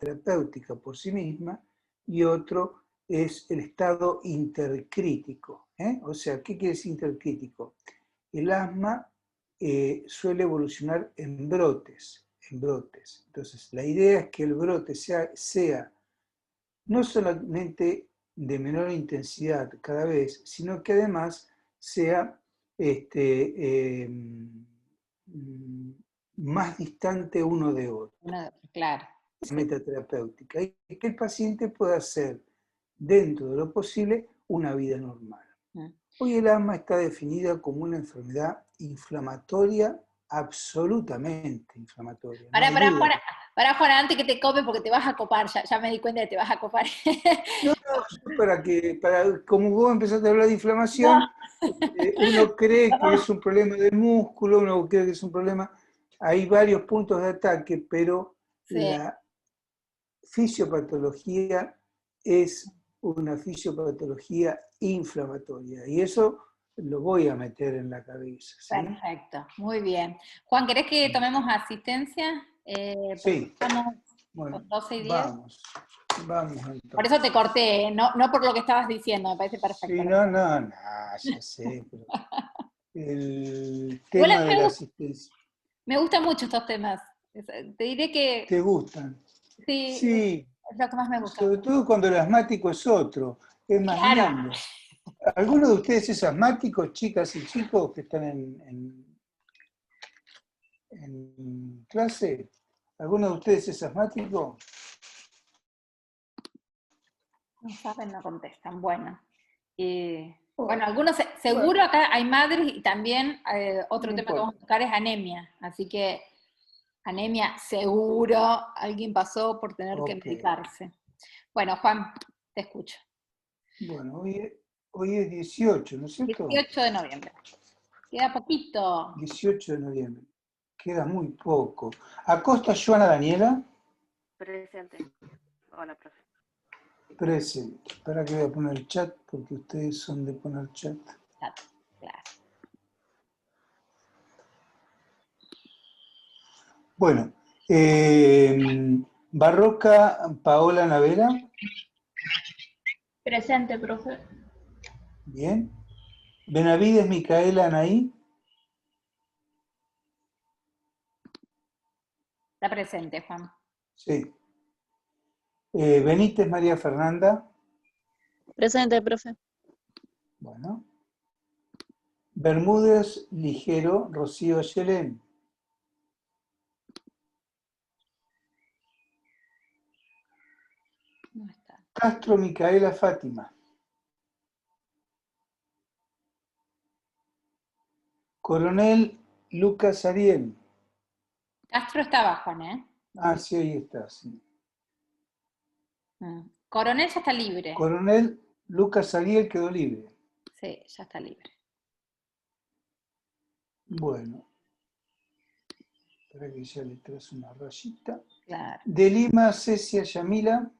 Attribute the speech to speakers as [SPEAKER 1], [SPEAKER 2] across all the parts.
[SPEAKER 1] terapéutica por sí misma, y otro es el estado intercrítico. O sea, ¿qué quiere decir intercrítico? El asma suele evolucionar en brotes. Entonces, la idea es que el brote sea no solamente de menor intensidad cada vez, sino que además sea más distante uno de otro.
[SPEAKER 2] Claro.
[SPEAKER 1] Metaterapéutica, y que el paciente pueda hacer, dentro de lo posible, una vida normal. Hoy el asma está definida como una enfermedad inflamatoria, absolutamente inflamatoria.
[SPEAKER 2] Para Juan, antes que te come, porque te vas a copar, ya me di cuenta de que te vas a copar.
[SPEAKER 1] No, como vos empezaste a hablar de inflamación, uno cree que es un problema del músculo, uno cree que es un problema, hay varios puntos de ataque, pero la fisiopatología es una fisiopatología inflamatoria, y eso lo voy a meter en la cabeza. ¿Sí?
[SPEAKER 2] Perfecto, muy bien. Juan, ¿querés que tomemos asistencia?
[SPEAKER 1] Sí.
[SPEAKER 2] Estamos
[SPEAKER 1] Bueno,
[SPEAKER 2] con 12 y 10.
[SPEAKER 1] Vamos entonces.
[SPEAKER 2] Por eso te corté, no por lo que estabas diciendo, me parece perfecto.
[SPEAKER 1] Sí, no, ya sé, pero el tema de la asistencia.
[SPEAKER 2] Me gustan mucho estos temas. Te diré que...
[SPEAKER 1] ¿Te gustan?
[SPEAKER 2] Sí, es lo que más me gusta.
[SPEAKER 1] Sobre todo cuando el asmático es otro, es más lindo. ¿Alguno de ustedes es asmático, chicas y chicos que están en clase? ¿Alguno de ustedes es asmático?
[SPEAKER 2] No saben, no contestan. Bueno. Bueno, algunos, seguro acá hay madres y también otro tema que vamos a tocar es anemia. Así que anemia, seguro alguien pasó por tener que medicarse. Bueno, Juan, te escucho.
[SPEAKER 1] Bueno, hoy es 18, ¿no es cierto?
[SPEAKER 2] 18 de noviembre. Queda poquito.
[SPEAKER 1] 18 de noviembre. Queda muy poco. ¿Acosta Joana Daniela?
[SPEAKER 3] Presente. Hola, profe.
[SPEAKER 1] Presente. Espera que voy a poner el chat, porque ustedes son de poner chat.
[SPEAKER 2] Claro.
[SPEAKER 1] Bueno, Barroca Paola Navera.
[SPEAKER 4] Presente, profe.
[SPEAKER 1] Bien. Benavides Micaela Anaí.
[SPEAKER 2] Está presente, Juan.
[SPEAKER 1] Sí. Benítez María Fernanda.
[SPEAKER 4] Presente, profe.
[SPEAKER 1] Bueno. Bermúdez Ligero Rocío Yelén.
[SPEAKER 2] No está.
[SPEAKER 1] Castro Micaela Fátima. Coronel Lucas Ariel.
[SPEAKER 2] Castro estaba, Juan, ¿eh?
[SPEAKER 1] Ah, sí, ahí está, sí.
[SPEAKER 2] Coronel ya está libre.
[SPEAKER 1] Coronel Lucas Ariel quedó libre.
[SPEAKER 2] Sí, ya está libre.
[SPEAKER 1] Bueno. Espera que ya le trazo una rayita.
[SPEAKER 2] Claro.
[SPEAKER 1] De Lima, Cecia Yamila.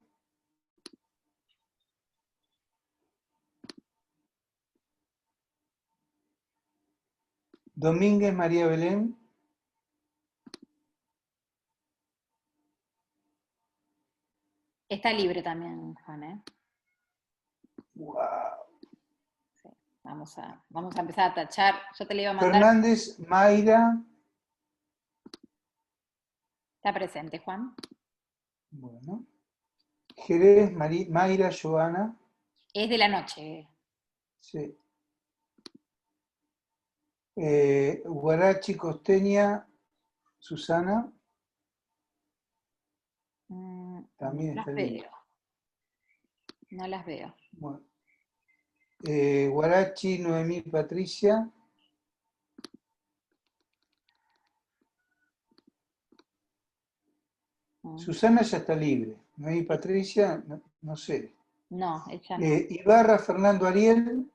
[SPEAKER 1] Domínguez María Belén.
[SPEAKER 2] Está libre también, Juan, ¿eh?
[SPEAKER 1] Wow.
[SPEAKER 2] Sí. Vamos a empezar a tachar. Yo te le iba a mandar.
[SPEAKER 1] Fernández Mayra.
[SPEAKER 2] Está presente, Juan.
[SPEAKER 1] Bueno. Jerez Mayra Joana.
[SPEAKER 2] Es de la noche.
[SPEAKER 1] Sí. Guarachi Costeña Susana. También está libre.
[SPEAKER 2] No las veo.
[SPEAKER 1] Bueno. Guarachi Noemí Patricia. Susana ya está libre. Noemí Patricia, no sé.
[SPEAKER 2] No, ella no.
[SPEAKER 1] Ibarra Fernando Ariel.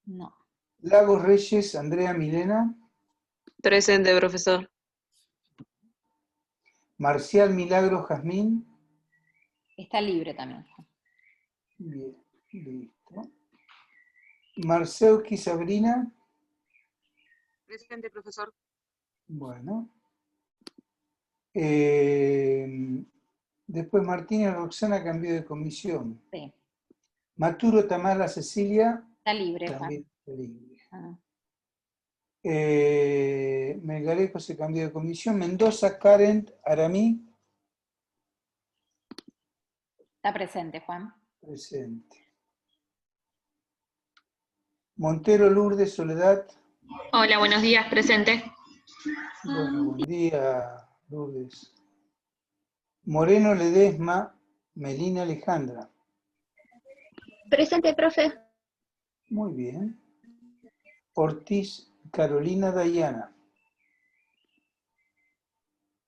[SPEAKER 2] No.
[SPEAKER 1] Lagos Reyes Andrea Milena.
[SPEAKER 3] Presente, profesor.
[SPEAKER 1] Marcial Milagro Jazmín.
[SPEAKER 2] Está libre también.
[SPEAKER 1] Bien, listo. Marceuski Sabrina.
[SPEAKER 3] Presente, profesor.
[SPEAKER 1] Bueno. Después Martínez Roxana cambió de comisión.
[SPEAKER 2] Sí.
[SPEAKER 1] Maturo Tamara Cecilia
[SPEAKER 2] Está libre, Juan.
[SPEAKER 1] también está libre.
[SPEAKER 2] Ah.
[SPEAKER 1] Melgarejo se cambió de comisión. Mendoza Karen Aramí.
[SPEAKER 2] Está presente, Juan.
[SPEAKER 1] Presente. Montero Lourdes Soledad.
[SPEAKER 5] Hola, buenos días, presente.
[SPEAKER 1] Bueno, buen día, Lourdes. Moreno Ledesma Melina Alejandra.
[SPEAKER 4] Presente, profe.
[SPEAKER 1] Muy bien. Ortiz Carolina Dayana.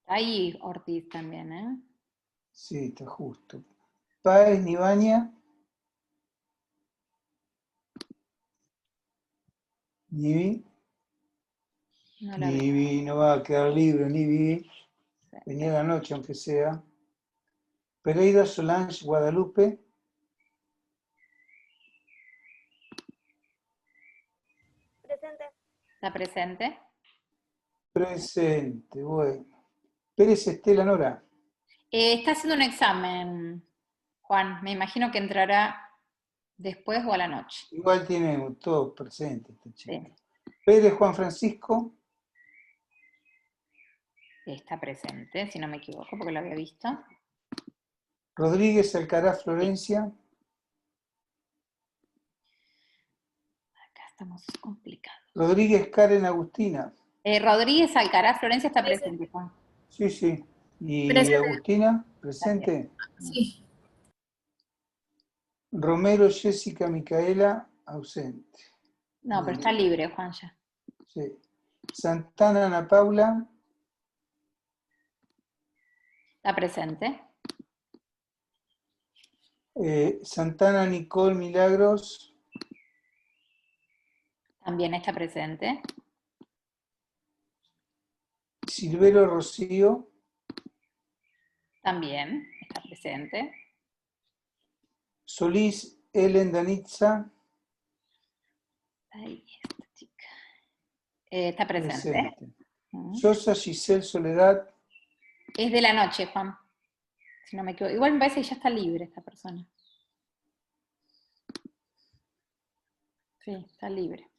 [SPEAKER 2] Ahí Ortiz también, ¿eh?
[SPEAKER 1] Sí, está justo. Páez Nibaña. Nivi.
[SPEAKER 2] No la veo.
[SPEAKER 1] Nivi, no va a quedar libre, Nivi.
[SPEAKER 2] Sí.
[SPEAKER 1] Venía la noche, aunque sea. Pereira Solange Guadalupe.
[SPEAKER 6] Presente.
[SPEAKER 2] ¿Está presente?
[SPEAKER 1] Presente, bueno. Pérez Estela Nora.
[SPEAKER 2] Está haciendo un examen, Juan. Me imagino que entrará después o a la noche.
[SPEAKER 1] Igual tiene todo presente este chico.
[SPEAKER 2] Sí.
[SPEAKER 1] Pérez Juan Francisco.
[SPEAKER 2] Está presente, si no me equivoco, porque lo había visto.
[SPEAKER 1] Rodríguez Alcaraz Florencia.
[SPEAKER 2] Acá estamos complicados.
[SPEAKER 1] Rodríguez Karen Agustina.
[SPEAKER 2] Rodríguez Alcaraz Florencia está presente, Juan.
[SPEAKER 1] Sí, sí. ¿Y
[SPEAKER 6] Presente.
[SPEAKER 1] Agustina? ¿Presente?
[SPEAKER 6] Sí.
[SPEAKER 1] Romero Jessica Micaela, ausente.
[SPEAKER 2] No, pero está libre, Juan, ya.
[SPEAKER 1] Sí. Santana Ana Paula.
[SPEAKER 2] Está presente.
[SPEAKER 1] Santana Nicole Milagros.
[SPEAKER 2] También está presente.
[SPEAKER 1] Silvero Rocío.
[SPEAKER 2] También está presente.
[SPEAKER 1] Solís Ellen Danitza.
[SPEAKER 2] Ahí esta chica. Está presente.
[SPEAKER 1] Sosa Giselle Soledad.
[SPEAKER 2] Es de la noche, Juan. Si no me equivoco. Igual me parece que ya está libre esta persona. Sí, está libre.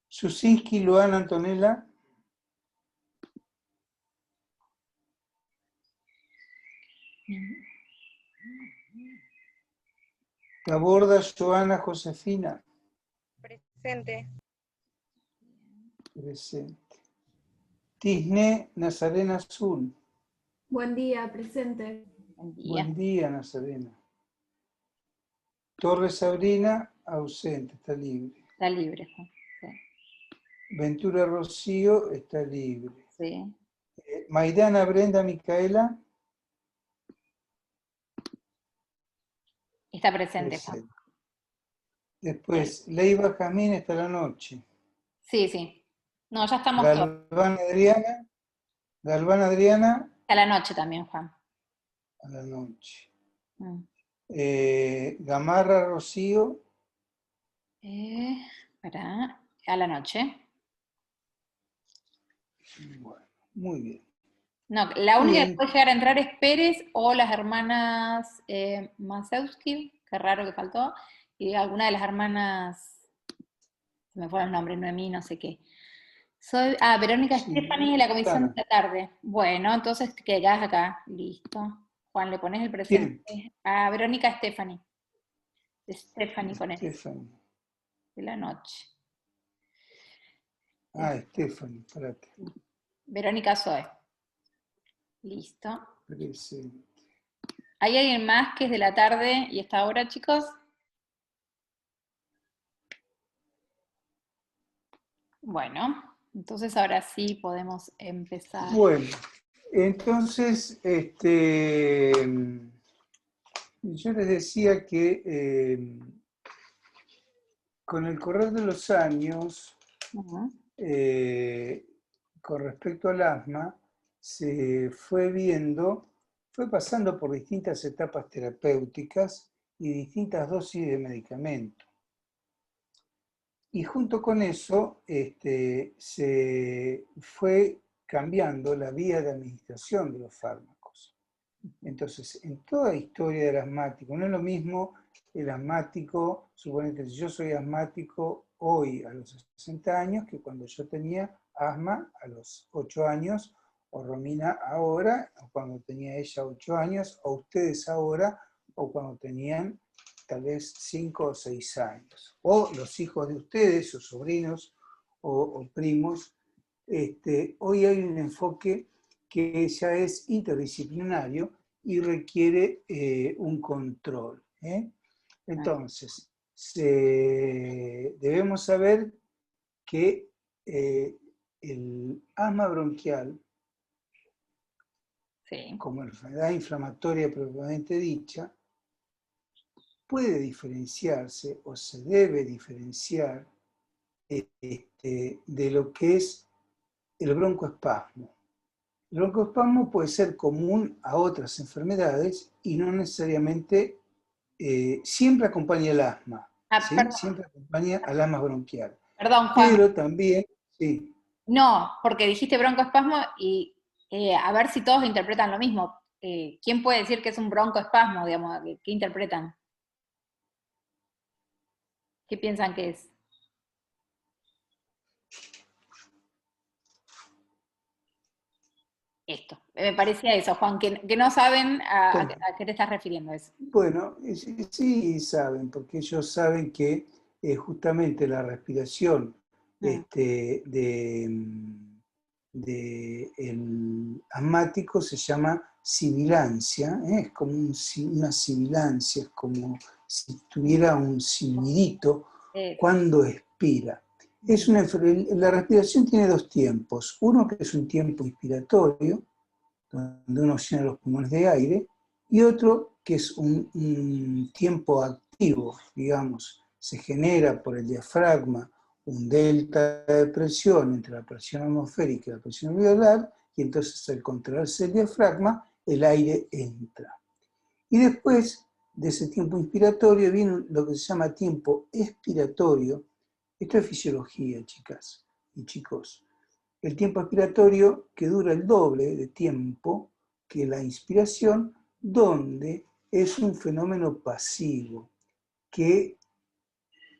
[SPEAKER 1] Susinski Luana Antonella. Taborda Joana Josefina.
[SPEAKER 6] Presente.
[SPEAKER 1] Presente. Tisné Nazarena Azul.
[SPEAKER 7] Buen día, presente.
[SPEAKER 2] Buen día.
[SPEAKER 1] Buen día, Nazarena. Torres Sabrina, ausente, está libre.
[SPEAKER 2] Está libre, Juan. Sí.
[SPEAKER 1] Ventura Rocío, está libre.
[SPEAKER 2] Sí.
[SPEAKER 1] Maidana Brenda Micaela.
[SPEAKER 2] Está presente, Juan.
[SPEAKER 1] Presente. Después, Leiva Jamín está la noche.
[SPEAKER 2] Sí, sí. No, ya estamos todos.
[SPEAKER 1] Galván Adriana,
[SPEAKER 2] A la noche también, Juan.
[SPEAKER 1] a la noche.
[SPEAKER 2] Mm.
[SPEAKER 1] Gamarra Rocío,
[SPEAKER 2] Espera. A la noche.
[SPEAKER 1] bueno, muy bien.
[SPEAKER 2] No, la única
[SPEAKER 1] Bien.
[SPEAKER 2] que puede llegar a entrar es Pérez o las hermanas Masewski, qué raro que faltó, y alguna de las hermanas, se me fue el nombre, Noemí, no sé qué. Verónica
[SPEAKER 1] Sí,
[SPEAKER 2] Stephanie de la comisión
[SPEAKER 1] Ana.
[SPEAKER 2] de la tarde. Bueno, entonces te quedás acá, listo. Juan, le pones el presente a Verónica Stephanie. Stephanie con él,
[SPEAKER 1] Stephanie.
[SPEAKER 2] de la noche.
[SPEAKER 1] Stephanie, espérate.
[SPEAKER 2] Verónica Zoe. Listo.
[SPEAKER 1] Presente.
[SPEAKER 2] ¿Hay alguien más que es de la tarde y está ahora, chicos? Bueno, entonces ahora sí podemos empezar.
[SPEAKER 1] Bueno, entonces, yo les decía que con el correr de los años, con respecto al asma, se fue pasando por distintas etapas terapéuticas y distintas dosis de medicamento. Y junto con eso se fue cambiando la vía de administración de los fármacos. Entonces, en toda historia del asmático, no es lo mismo el asmático, suponete, si yo soy asmático hoy a los 60 años que cuando yo tenía asma a los 8 años, o Romina ahora, o cuando tenía ella 8 años, o ustedes ahora, o cuando tenían tal vez 5 o 6 años. O los hijos de ustedes, o sobrinos, o primos. Hoy hay un enfoque que ya es interdisciplinario y requiere un control. Entonces, debemos saber que el asma bronquial,
[SPEAKER 2] Sí.
[SPEAKER 1] como enfermedad inflamatoria propiamente dicha, puede diferenciarse o se debe diferenciar de lo que es el broncoespasmo. El broncoespasmo puede ser común a otras enfermedades y no necesariamente siempre acompaña el asma, ¿sí? Siempre acompaña al asma bronquial.
[SPEAKER 2] Perdón, Juan.
[SPEAKER 1] Pero también, sí.
[SPEAKER 2] No, porque dijiste broncoespasmo y a ver si todos interpretan lo mismo. ¿Quién puede decir que es un broncoespasmo, digamos? ¿Qué interpretan? ¿Qué piensan que es? Esto. Me parecía eso, Juan, que no saben a qué te estás refiriendo eso.
[SPEAKER 1] Bueno, sí saben, porque ellos saben que justamente la respiración el asmático se llama sibilancia, es como una sibilancia, es como si tuviera un silbidito cuando expira. La respiración tiene dos tiempos, uno que es un tiempo inspiratorio, donde uno llena los pulmones de aire, y otro que es un tiempo activo, digamos, se genera por el diafragma un delta de presión entre la presión atmosférica y la presión alveolar, y entonces al contraerse el diafragma, el aire entra. Y después de ese tiempo inspiratorio viene lo que se llama tiempo expiratorio. Esto es fisiología, chicas y chicos. El tiempo expiratorio que dura el doble de tiempo que la inspiración, donde es un fenómeno pasivo, que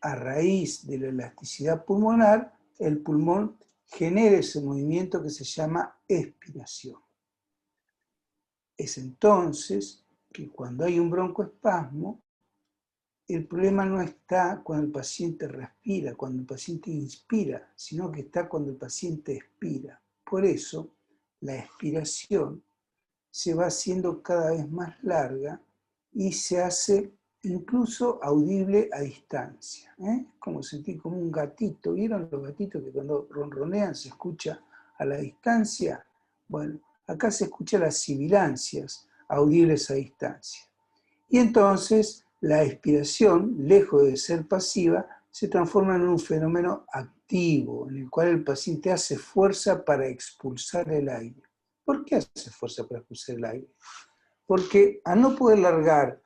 [SPEAKER 1] a raíz de la elasticidad pulmonar, el pulmón genera ese movimiento que se llama expiración. Es entonces que cuando hay un broncoespasmo, el problema no está cuando el paciente respira, cuando el paciente inspira, sino que está cuando el paciente expira. Por eso, la expiración se va haciendo cada vez más larga y se hace incluso audible a distancia. Es como sentir como un gatito. ¿Vieron los gatitos que cuando ronronean se escucha a la distancia? Bueno, acá se escuchan las sibilancias audibles a distancia. Y entonces la expiración, lejos de ser pasiva, se transforma en un fenómeno activo, en el cual el paciente hace fuerza para expulsar el aire. ¿Por qué hace fuerza para expulsar el aire? Porque al no poder largar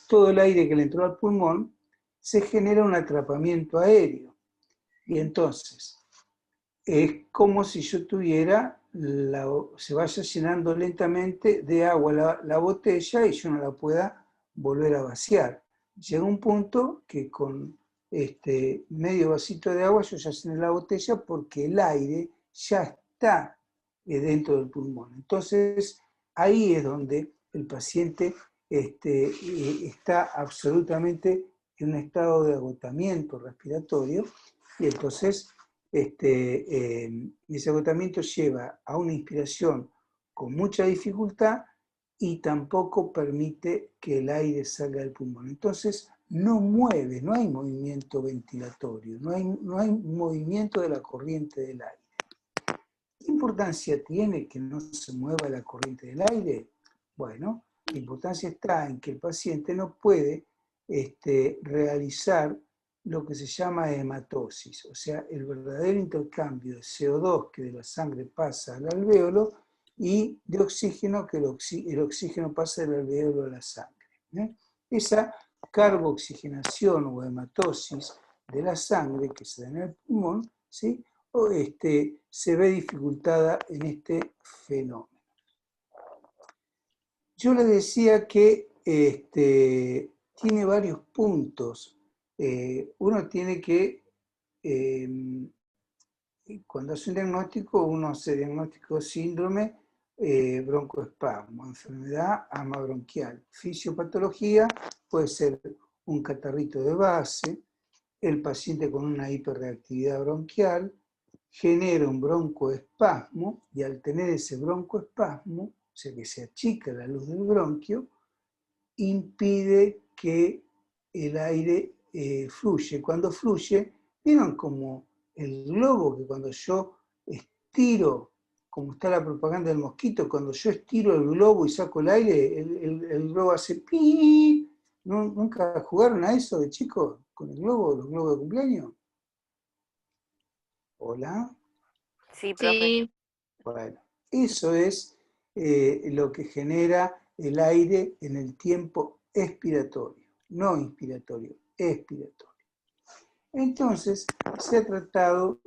[SPEAKER 1] todo el aire que le entró al pulmón, se genera un atrapamiento aéreo. Y entonces, es como si yo tuviera, se vaya llenando lentamente de agua la botella y yo no la pueda volver a vaciar. Llega un punto que con medio vasito de agua yo ya llené la botella porque el aire ya está dentro del pulmón. Entonces, ahí es donde el paciente está absolutamente en un estado de agotamiento respiratorio y entonces ese agotamiento lleva a una inspiración con mucha dificultad y tampoco permite que el aire salga del pulmón. Entonces no mueve, no hay movimiento ventilatorio, no hay movimiento de la corriente del aire. ¿Qué importancia tiene que no se mueva la corriente del aire? Bueno, la importancia está en que el paciente no puede realizar lo que se llama hematosis, o sea, el verdadero intercambio de CO2 que de la sangre pasa al alvéolo y de oxígeno que el oxígeno pasa del alvéolo a la sangre. Esa carbooxigenación o hematosis de la sangre que se da en el pulmón, ¿sí? se ve dificultada en este fenómeno. Yo le decía que tiene varios puntos. Uno tiene que, cuando hace un diagnóstico, uno hace diagnóstico síndrome, broncoespasmo, enfermedad asma bronquial. Fisiopatología puede ser un catarrito de base, el paciente con una hiperreactividad bronquial genera un broncoespasmo y al tener ese broncoespasmo, o sea que se achica la luz del bronquio, impide que el aire fluye. Cuando fluye, ¿vieron como el globo que cuando yo estiro, como está la propaganda del mosquito, cuando yo estiro el globo y saco el aire, el globo hace pi? ¿Nunca jugaron a eso de chicos con el globo, los globos de cumpleaños? ¿Hola?
[SPEAKER 3] Sí, profe.
[SPEAKER 5] Sí,
[SPEAKER 1] Bueno, eso es lo que genera el aire en el tiempo expiratorio, no inspiratorio, expiratorio. Entonces, se ha tratado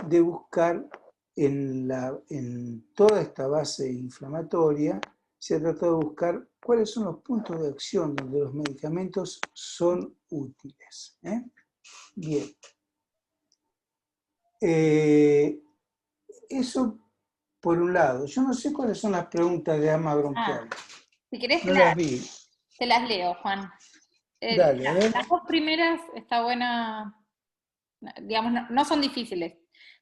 [SPEAKER 1] de buscar en toda esta base inflamatoria, se ha tratado de buscar cuáles son los puntos de acción donde los medicamentos son útiles. Bien. Eso por un lado. Yo no sé cuáles son las preguntas de asma bronquial.
[SPEAKER 2] Si querés,
[SPEAKER 1] No las vi.
[SPEAKER 2] te las leo, Juan.
[SPEAKER 1] Dale, a ver.
[SPEAKER 2] Las dos primeras está buena, digamos, no son difíciles.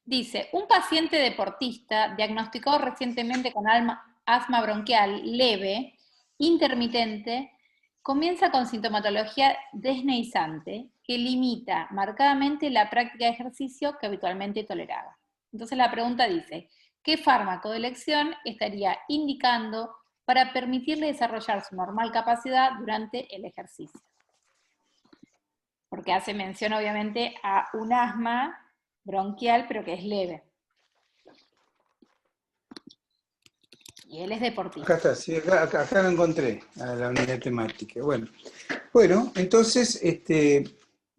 [SPEAKER 2] Dice, un paciente deportista diagnosticado recientemente con asma bronquial leve, intermitente, comienza con sintomatología desneizante que limita marcadamente la práctica de ejercicio que habitualmente toleraba. Entonces la pregunta dice, ¿qué fármaco de elección estaría indicando para permitirle desarrollar su normal capacidad durante el ejercicio? Porque hace mención obviamente a un asma bronquial, pero que es leve. Y él es deportista.
[SPEAKER 1] Acá está, sí, acá lo encontré, a la unidad temática. Bueno, entonces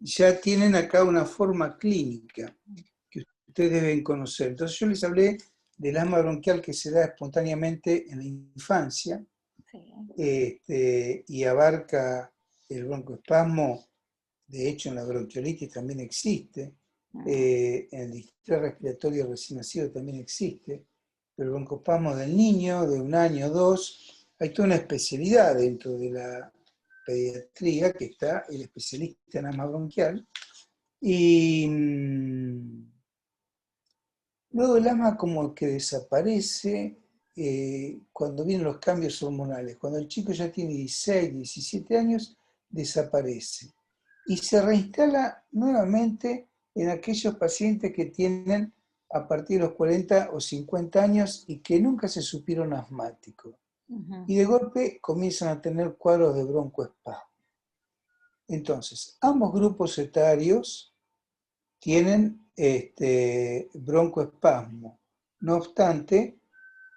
[SPEAKER 1] ya tienen acá una forma clínica que ustedes deben conocer. Entonces yo les hablé del asma bronquial que se da espontáneamente en la infancia,
[SPEAKER 2] Sí.
[SPEAKER 1] y abarca el broncoespasmo. De hecho, en la bronquiolitis también existe, en el distrés respiratorio recién nacido también existe, pero el broncoespasmo del niño, de 1 año o 2, hay toda una especialidad dentro de la pediatría, que está el especialista en asma bronquial, y luego el asma como que desaparece cuando vienen los cambios hormonales. Cuando el chico ya tiene 16, 17 años, desaparece. Y se reinstala nuevamente en aquellos pacientes que tienen a partir de los 40 o 50 años y que nunca se supieron asmáticos. Y de golpe comienzan a tener cuadros de broncoespasmo. Entonces, ambos grupos etarios tienen broncoespasmo. No obstante,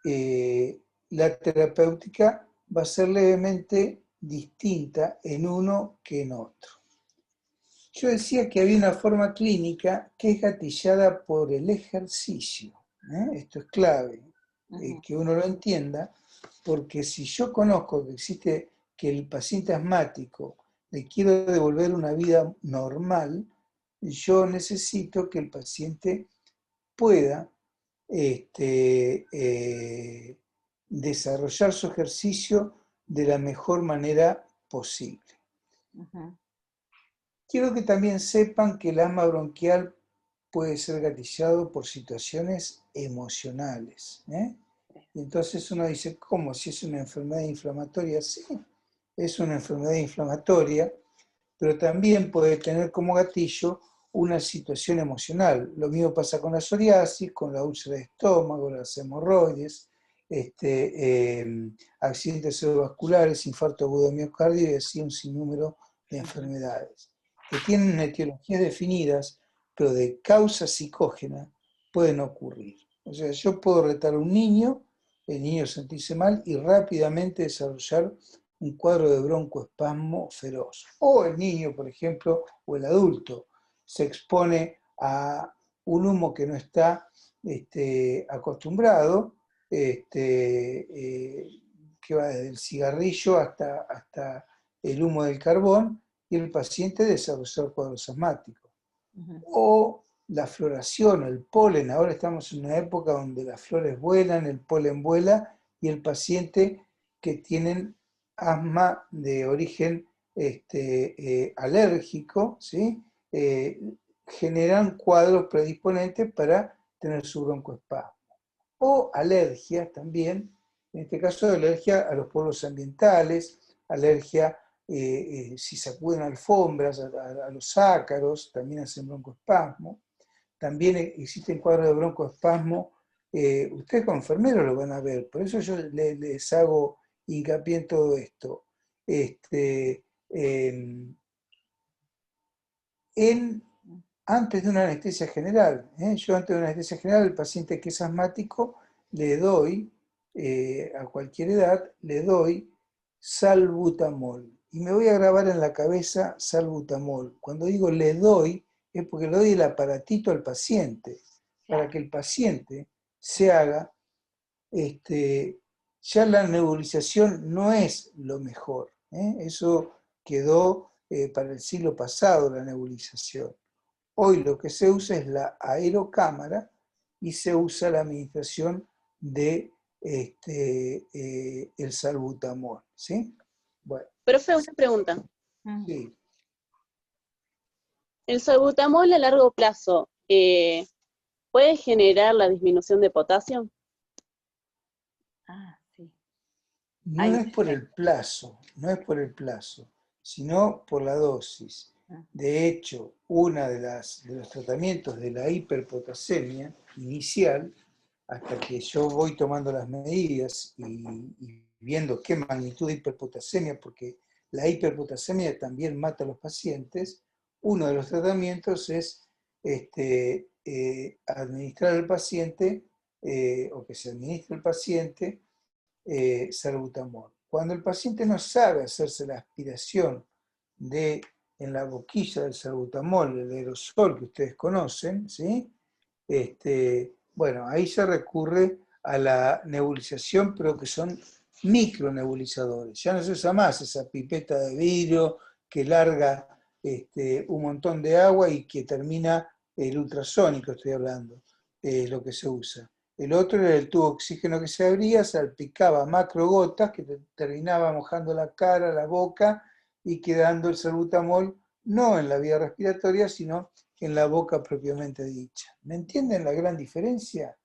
[SPEAKER 1] la terapéutica va a ser levemente distinta en uno que en otro. Yo decía que había una forma clínica que es gatillada por el ejercicio. Esto es clave, que uno lo entienda, porque si yo conozco que existe, que el paciente asmático le quiero devolver una vida normal, yo necesito que el paciente pueda desarrollar su ejercicio de la mejor manera posible. Quiero que también sepan que el asma bronquial puede ser gatillado por situaciones emocionales. Y entonces uno dice, ¿cómo? Si es una enfermedad inflamatoria. Sí, es una enfermedad inflamatoria, pero también puede tener como gatillo una situación emocional. Lo mismo pasa con la psoriasis, con la úlcera de estómago, las hemorroides, accidentes cerebrovasculares, infarto agudo de miocardio y así un sinnúmero de enfermedades que tienen etiologías definidas, pero de causa psicógena pueden ocurrir. O sea, yo puedo retar a un niño, el niño sentirse mal y rápidamente desarrollar un cuadro de broncoespasmo feroz. O el niño, por ejemplo, o el adulto, se expone a un humo que no está acostumbrado, que va desde el cigarrillo hasta el humo del carbón, y el paciente desarrolló cuadros asmáticos. O la floración, el polen, ahora estamos en una época donde las flores vuelan, el polen vuela, y el paciente que tienen asma de origen alérgico, ¿sí? Generan cuadros predisponentes para tener su broncoespasmo. O alergias también, en este caso alergia a los polvos ambientales, alergia si sacuden alfombras, a los ácaros, también hacen broncoespasmo. También existen cuadros de broncoespasmo, ustedes como enfermeros lo van a ver, por eso yo les hago hincapié en todo esto. Antes de una anestesia general, yo antes de una anestesia general, el paciente que es asmático, le doy, a cualquier edad, le doy salbutamol. Y me voy a grabar en la cabeza salbutamol. Cuando digo le doy, es porque le doy el aparatito al paciente, para que el paciente se haga, ya la nebulización no es lo mejor. Eso quedó para el siglo pasado, la nebulización. Hoy lo que se usa es la aerocámara y se usa la administración de el salbutamol, ¿sí? Bueno.
[SPEAKER 3] Profe, una pregunta.
[SPEAKER 1] Sí.
[SPEAKER 3] ¿El salbutamol a largo plazo puede generar la disminución de potasio?
[SPEAKER 2] Sí.
[SPEAKER 1] No es por el plazo, sino por la dosis. De hecho, uno de los tratamientos de la hiperpotasemia inicial, hasta que yo voy tomando las medidas y viendo qué magnitud de hiperpotasemia, porque la hiperpotasemia también mata a los pacientes, uno de los tratamientos es administrar al paciente, o que se administre al paciente, salbutamol. Cuando el paciente no sabe hacerse la aspiración en la boquilla del salbutamol, el aerosol que ustedes conocen, ¿sí? Bueno, ahí se recurre a la nebulización, pero que son micronebulizadores. Ya no se usa más esa pipeta de vidrio que larga un montón de agua y que termina el ultrasónico, estoy hablando, lo que se usa. El otro era el tubo de oxígeno que se abría, salpicaba macrogotas que terminaba mojando la cara, la boca y quedando el salbutamol no en la vía respiratoria, sino en la boca propiamente dicha. ¿Me entienden la gran diferencia?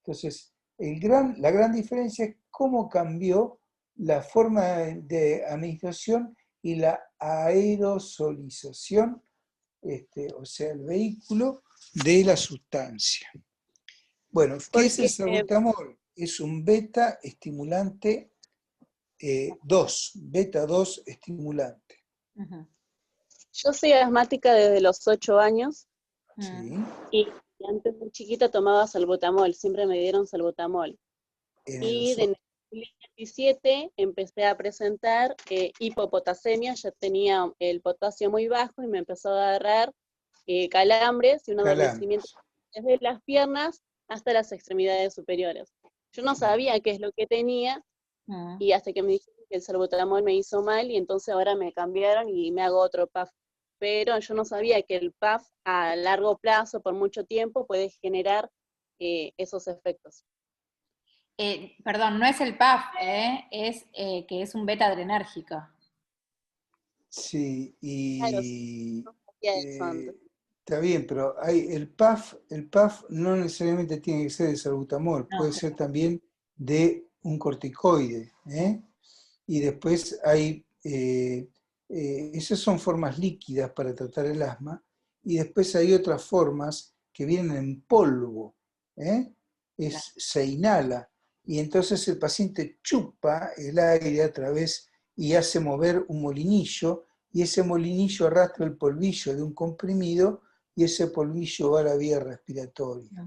[SPEAKER 1] Entonces, la gran diferencia es cómo cambió la forma de administración y la aerosolización, o sea, el vehículo de la sustancia. Bueno, ¿qué es el salbutamol? Es un beta estimulante 2, beta 2 estimulante.
[SPEAKER 3] Yo soy asmática desde los 8 años.
[SPEAKER 1] Sí.
[SPEAKER 3] Y antes de chiquita tomaba salbutamol, siempre me dieron salbutamol. Y en el 2017 empecé a presentar hipopotasemia, ya tenía el potasio muy bajo y me empezó a agarrar calambres y un adormecimiento desde las piernas hasta las extremidades superiores. Yo no sabía qué es lo que tenía y hasta que me dijeron que el salbutamol me hizo mal y entonces ahora me cambiaron y me hago otro PAF. Pero yo no sabía que el PAF a largo plazo, por mucho tiempo, puede generar esos efectos.
[SPEAKER 2] Perdón, no es el PAF, es que es un beta adrenérgico.
[SPEAKER 1] Sí, y
[SPEAKER 3] claro, no
[SPEAKER 1] está bien, pero el PAF no necesariamente tiene que ser de salbutamol, puede ser también de un corticoide, y después hay, esas son formas líquidas para tratar el asma, y después hay otras formas que vienen en polvo, se inhala, y entonces el paciente chupa el aire a través y hace mover un molinillo, y ese molinillo arrastra el polvillo de un comprimido, y ese polvillo va a la vía respiratoria.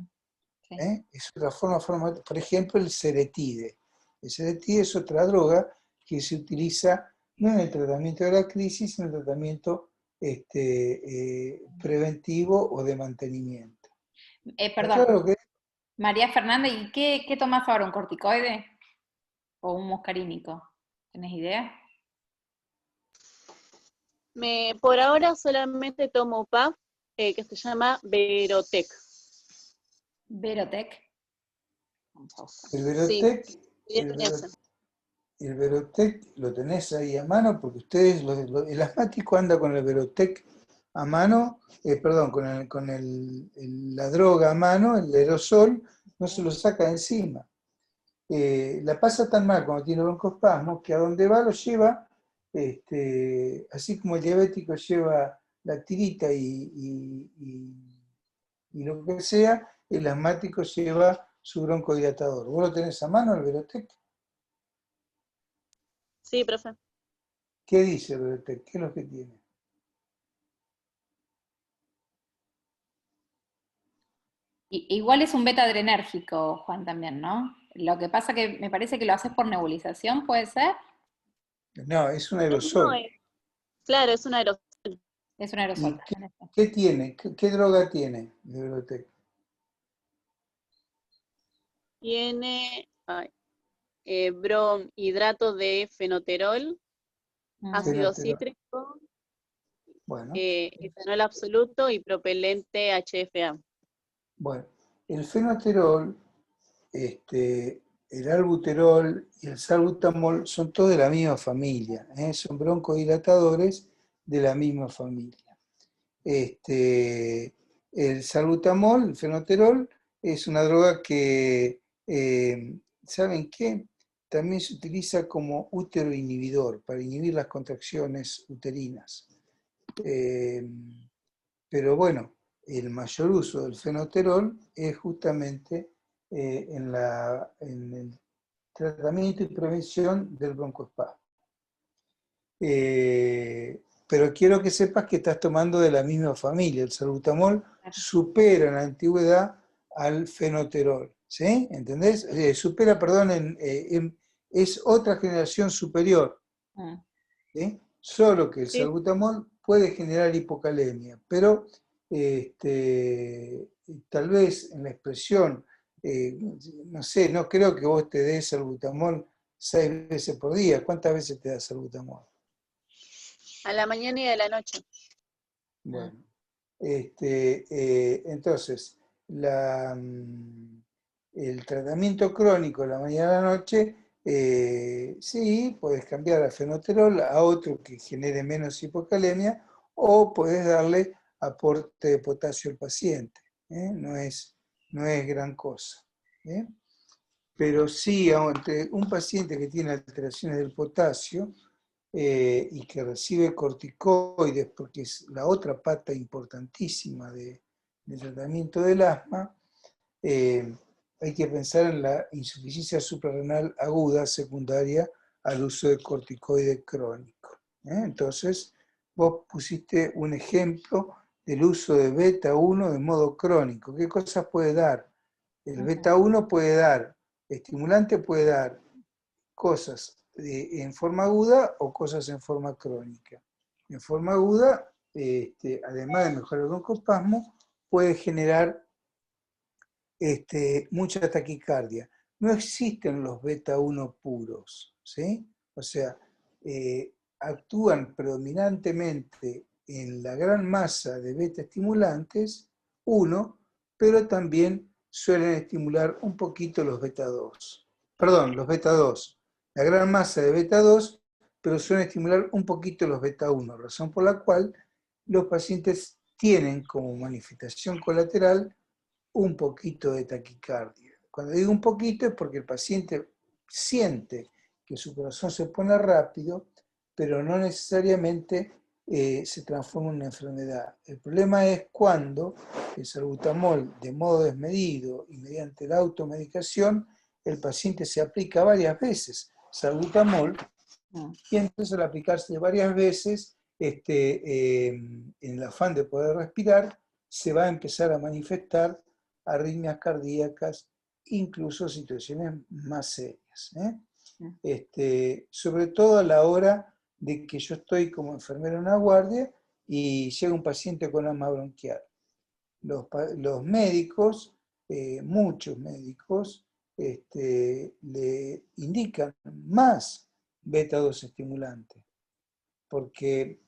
[SPEAKER 1] Es otra forma, por ejemplo, el ceretide. El ceretide es otra droga que se utiliza no en el tratamiento de la crisis, sino en el tratamiento preventivo o de mantenimiento.
[SPEAKER 2] Perdón,
[SPEAKER 1] Claro que
[SPEAKER 2] María Fernanda, ¿y qué tomás ahora? ¿Un corticoide o un muscarínico? ¿Tenés idea?
[SPEAKER 3] Por ahora solamente tomo PAF, que se llama Verotec.
[SPEAKER 2] Verotec.
[SPEAKER 1] El
[SPEAKER 3] Sí,
[SPEAKER 1] Verotec,
[SPEAKER 3] bien con eso.
[SPEAKER 1] el Verotec lo tenés ahí a mano, porque ustedes, el asmático anda con el Verotec a mano, perdón, con la droga a mano, el aerosol, no se lo saca de encima. La pasa tan mal cuando tiene broncoespasmos que a donde va lo lleva, así como el diabético lleva la tirita y lo que sea, el asmático lleva su broncodilatador. ¿Vos lo tenés a mano, el Verotec?
[SPEAKER 3] Sí, profe.
[SPEAKER 1] ¿Qué dice el Verotec? ¿Qué es lo que tiene?
[SPEAKER 2] Igual es un beta adrenérgico, Juan, también, ¿no? Lo que pasa que me parece que lo haces por nebulización, ¿puede ser?
[SPEAKER 1] No, es un
[SPEAKER 3] No,
[SPEAKER 1] aerosol.
[SPEAKER 3] claro, es un aerosol.
[SPEAKER 2] Es un aerosol
[SPEAKER 1] ¿Y
[SPEAKER 2] también.
[SPEAKER 1] qué tiene? ¿Qué droga tiene el Verotec?
[SPEAKER 3] Tiene hidrato de fenoterol, ácido
[SPEAKER 1] Fenoterol.
[SPEAKER 3] cítrico,
[SPEAKER 1] Bueno,
[SPEAKER 3] etanol absoluto y propelente HFA.
[SPEAKER 1] bueno. El fenoterol, el albuterol y el salbutamol son todos de la misma familia, son broncodilatadores de la misma familia. El salbutamol, el fenoterol, es una droga que, ¿saben qué? También se utiliza como útero inhibidor, para inhibir las contracciones uterinas. Pero bueno, el mayor uso del fenoterol es justamente en el tratamiento y prevención del broncoespasmo. Pero quiero que sepas que estás tomando de la misma familia. El salbutamol supera en la antigüedad al fenoterol. ¿Sí? ¿Entendés? Supera, perdón, es otra generación superior. ¿Sí? Solo que el
[SPEAKER 3] Sí.
[SPEAKER 1] salbutamol puede generar hipocalemia, pero tal vez en la expresión, no sé, no creo que vos te des salbutamol 6 veces por día. ¿Cuántas veces te das salbutamol?
[SPEAKER 3] A la mañana y a la noche.
[SPEAKER 1] Bueno, entonces, el tratamiento crónico de la mañana a la noche, sí, puedes cambiar a fenoterol a otro que genere menos hipocalemia, o puedes darle aporte de potasio al paciente. No es gran cosa. Pero sí, ante un paciente que tiene alteraciones del potasio, y que recibe corticoides, porque es la otra pata importantísima del tratamiento del asma, hay que pensar en la insuficiencia suprarrenal aguda secundaria al uso de corticoide crónico. Entonces, vos pusiste un ejemplo del uso de beta 1 de modo crónico. ¿Qué cosas puede dar? El beta 1 puede dar, estimulante puede dar cosas en forma aguda o cosas en forma crónica. En forma aguda, además de mejorar el broncoespasmo, puede generar mucha taquicardia. No existen los beta 1 puros, ¿sí? O sea, actúan predominantemente en la gran masa de beta estimulantes, uno, pero también suelen estimular un poquito los beta 2. Perdón, los beta 2. La gran masa de beta 2, pero suelen estimular un poquito los beta 1, razón por la cual los pacientes tienen como manifestación colateral un poquito de taquicardia. Cuando digo un poquito es porque el paciente siente que su corazón se pone rápido, pero no necesariamente se transforma en una enfermedad. El problema es cuando el salbutamol, de modo desmedido y mediante la automedicación, el paciente se aplica varias veces salbutamol, y entonces al aplicarse varias veces, en el afán de poder respirar, se va a empezar a manifestar arritmias cardíacas, incluso situaciones más serias. Sobre todo a la hora de que yo estoy como enfermero en una guardia y llega un paciente con asma bronquial. Los médicos muchos médicos le indican más beta-2 estimulante, porque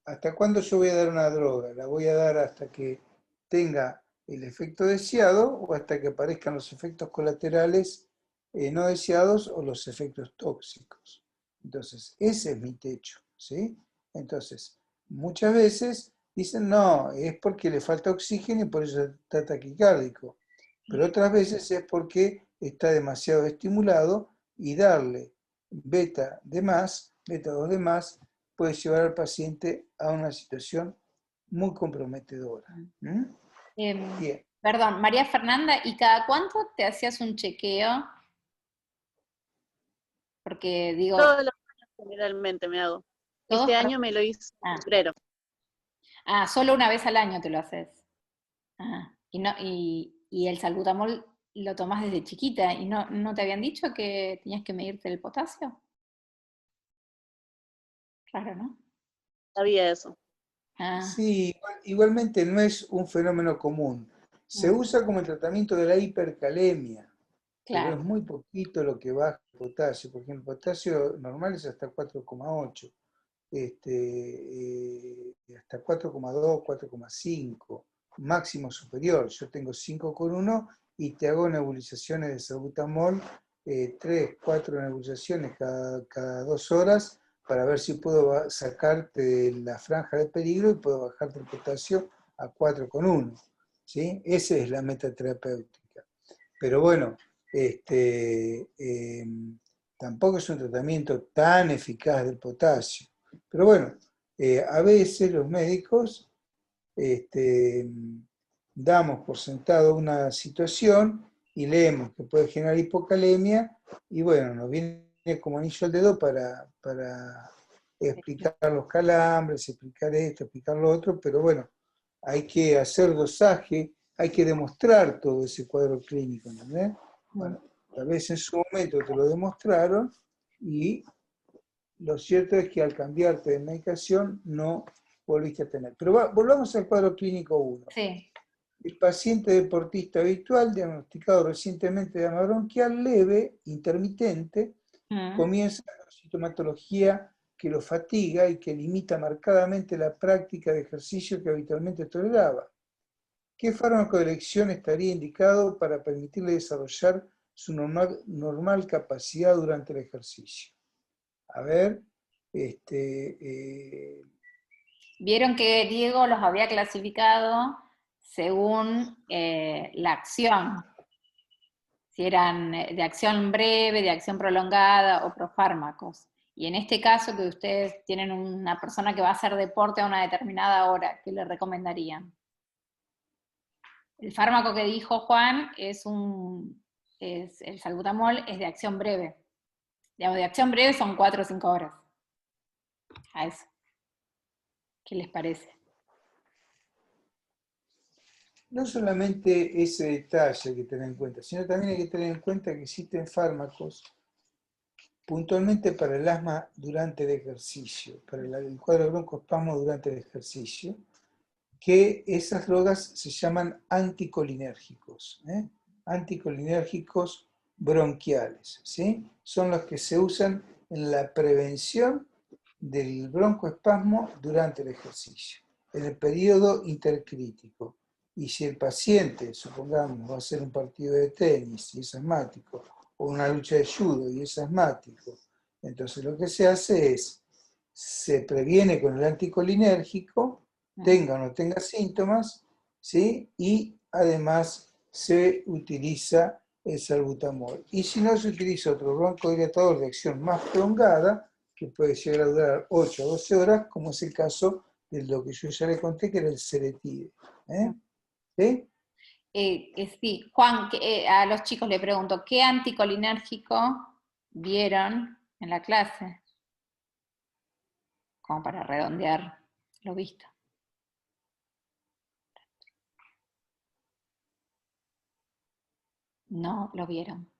[SPEAKER 1] ¿hasta cuándo yo voy a dar una droga? ¿La voy a dar hasta que tenga el efecto deseado o hasta que aparezcan los efectos colaterales no deseados o los efectos tóxicos? Entonces, ese es mi techo, ¿sí? Entonces, muchas veces dicen, no, es porque le falta oxígeno y por eso está taquicárdico. Pero otras veces es porque está demasiado estimulado y darle beta-2 de más, puede llevar al paciente a una situación muy comprometedora.
[SPEAKER 2] Bien. Perdón, María Fernanda, ¿y cada cuánto te hacías un chequeo? Porque digo...
[SPEAKER 3] Todos los años generalmente me hago. Este año me lo hice en febrero.
[SPEAKER 2] Ah, solo una vez al año te lo haces. Ah, y el salbutamol lo tomás desde chiquita, ¿y no te habían dicho que tenías que medirte el potasio? Raro, ¿no?
[SPEAKER 3] Sabía eso.
[SPEAKER 1] Sí, igualmente no es un fenómeno común. Se usa como el tratamiento de la hipercalemia, pero es muy poquito lo que baja el potasio. Por ejemplo, el potasio normal es hasta 4,8, hasta 4,2, 4,5, máximo superior. Yo tengo 5,1 y te hago nebulizaciones de salbutamol, 3, 4 nebulizaciones cada 2 horas, para ver si puedo sacarte de la franja de peligro y puedo bajarte el potasio a 4,1. ¿Sí? Esa es la meta terapéutica. Pero bueno, tampoco es un tratamiento tan eficaz del potasio. Pero bueno, a veces los médicos damos por sentado una situación y leemos que puede generar hipocalemia y bueno, nos viene como anillo al dedo para explicar los calambres, explicar esto, explicar lo otro, pero bueno, hay que hacer dosaje, hay que demostrar todo ese cuadro clínico, ¿entendés? Bueno, tal vez en su momento te lo demostraron y lo cierto es que al cambiarte de medicación no volviste a tener. Pero volvamos al cuadro clínico 1.
[SPEAKER 2] Sí.
[SPEAKER 1] El paciente deportista habitual, diagnosticado recientemente de asma bronquial leve, intermitente, comienza con sintomatología que lo fatiga y que limita marcadamente la práctica de ejercicio que habitualmente toleraba. ¿Qué fármaco de elección estaría indicado para permitirle desarrollar su normal capacidad durante el ejercicio? A ver,
[SPEAKER 2] Vieron que Diego los había clasificado según la acción, si eran de acción breve, de acción prolongada o profármacos. Y en este caso que ustedes tienen una persona que va a hacer deporte a una determinada hora, ¿qué le recomendarían? El fármaco que dijo Juan es el salbutamol, es de acción breve. Digamos, de acción breve son 4 o 5 horas. A eso. ¿Qué les parece?
[SPEAKER 1] No solamente ese detalle hay que tener en cuenta, sino también hay que tener en cuenta que existen fármacos puntualmente para el asma durante el ejercicio, para el cuadro de broncoespasmo durante el ejercicio, que esas drogas se llaman anticolinérgicos, anticolinérgicos bronquiales, ¿sí? Son los que se usan en la prevención del broncoespasmo durante el ejercicio, en el periodo intercrítico. Y si el paciente, supongamos, va a hacer un partido de tenis y es asmático, o una lucha de judo y es asmático, entonces lo que se hace es, se previene con el anticolinérgico, tenga o no tenga síntomas, ¿sí? Y además se utiliza el salbutamol. Y si no, se utiliza otro broncodilatador de acción más prolongada, que puede llegar a durar 8 o 12 horas, como es el caso de lo que yo ya le conté, que era el Seretide. ¿Sí?
[SPEAKER 2] Sí, Juan, a los chicos le pregunto, ¿qué anticolinérgico vieron en la clase? Como para redondear lo visto. No lo vieron.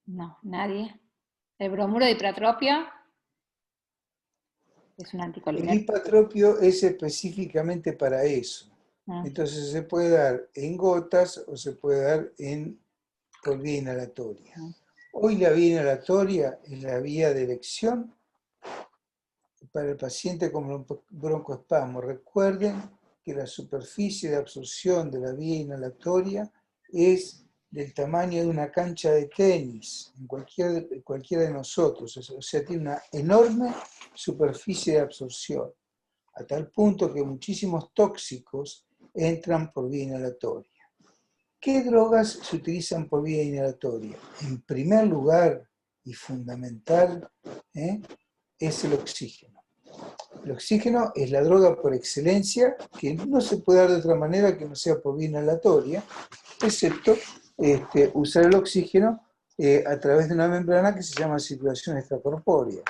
[SPEAKER 2] No, nadie. ¿El bromuro de hipratropio? Es un
[SPEAKER 1] El
[SPEAKER 2] anticolinérgico.
[SPEAKER 1] hipatropio es específicamente para eso. Entonces se puede dar en gotas o se puede dar por vía inhalatoria. Hoy la vía inhalatoria es la vía de elección para el paciente con broncoespasmo. Recuerden que la superficie de absorción de la vía inhalatoria es del tamaño de una cancha de tenis, en cualquiera de nosotros. O sea, tiene una enorme superficie de absorción, a tal punto que muchísimos tóxicos entran por vía inhalatoria. ¿Qué drogas se utilizan por vía inhalatoria? En primer lugar y fundamental es el oxígeno. El oxígeno es la droga por excelencia que no se puede dar de otra manera que no sea por vía inhalatoria, excepto usar el oxígeno a través de una membrana que se llama circulación extracorpórea.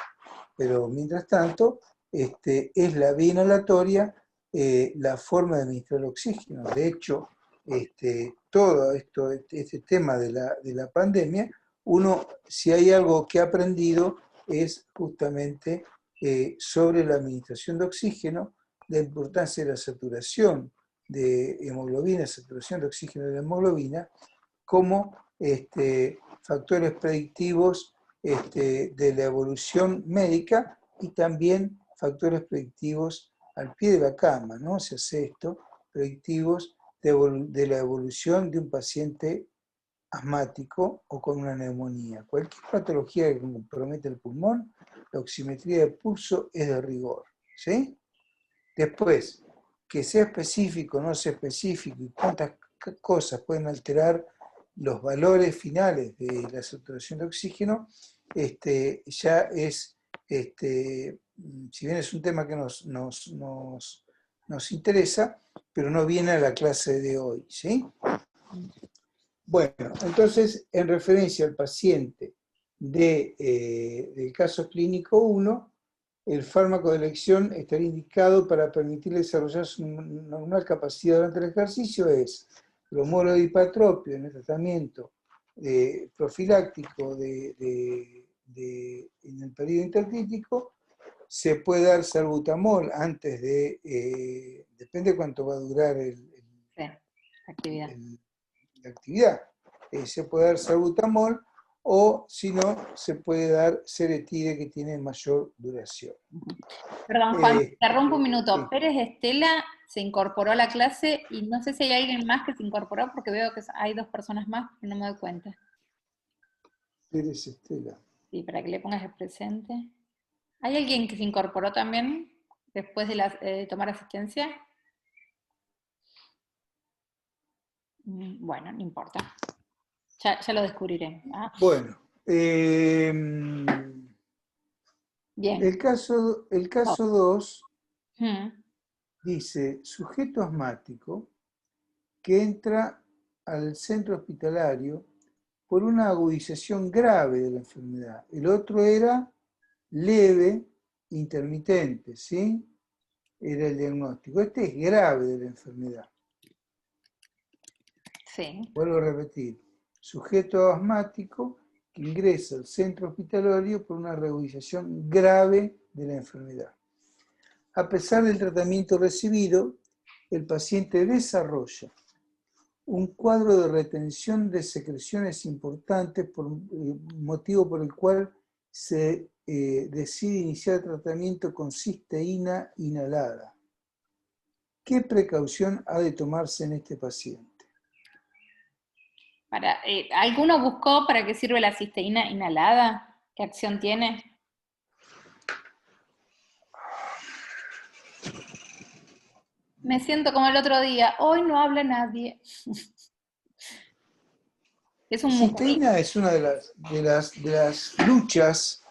[SPEAKER 1] Pero mientras tanto, es la vía inhalatoria la forma de administrar el oxígeno. De hecho, todo este tema de la pandemia, uno, si hay algo que ha aprendido, es justamente sobre la administración de oxígeno, la importancia de la saturación de hemoglobina, saturación de oxígeno de la hemoglobina, como factores predictivos de la evolución médica y también factores predictivos al pie de la cama, ¿no? Se hace esto, predictivos de la evolución de un paciente asmático o con una neumonía. Cualquier patología que compromete el pulmón, la oximetría de pulso es de rigor, ¿sí? Después, que sea específico o no sea específico y cuántas cosas pueden alterar los valores finales de la saturación de oxígeno, ya es, si bien es un tema que nos interesa, pero no viene a la clase de hoy, ¿sí? Bueno, entonces, en referencia al paciente del caso clínico 1, el fármaco de elección estaría indicado para permitirle desarrollar su normal capacidad durante el ejercicio es bromuro de hipatropio en el tratamiento profiláctico en el periodo intercrítico. Se puede dar salbutamol antes de, depende cuánto va a durar la actividad. Se puede dar salbutamol o, si no, se puede dar ceretide que tiene mayor duración.
[SPEAKER 2] Perdón, Juan, te interrumpo un minuto. Sí. Pérez Estela se incorporó a la clase y no sé si hay alguien más que se incorporó porque veo que hay 2 personas más y no me doy cuenta.
[SPEAKER 1] Pérez Estela.
[SPEAKER 2] Sí, para que le pongas el presente. ¿Hay alguien que se incorporó también después de tomar asistencia? Bueno, no importa. Ya lo descubriré.
[SPEAKER 1] Bueno.
[SPEAKER 2] Bien.
[SPEAKER 1] El caso 2 dice, sujeto asmático que entra al centro hospitalario por una agudización grave de la enfermedad. El otro era leve, intermitente, ¿sí? Era el diagnóstico. Este es grave de la enfermedad.
[SPEAKER 2] Sí.
[SPEAKER 1] Vuelvo a repetir. Sujeto asmático que ingresa al centro hospitalario por una reagudización grave de la enfermedad. A pesar del tratamiento recibido, el paciente desarrolla un cuadro de retención de secreciones importantes, motivo por el cual se decide iniciar el tratamiento con cisteína inhalada. ¿Qué precaución ha de tomarse en este paciente?
[SPEAKER 2] ¿Alguno buscó para qué sirve la cisteína inhalada? ¿Qué acción tiene? Me siento como el otro día, hoy no habla nadie.
[SPEAKER 1] Es un cisteína es una de las luchas,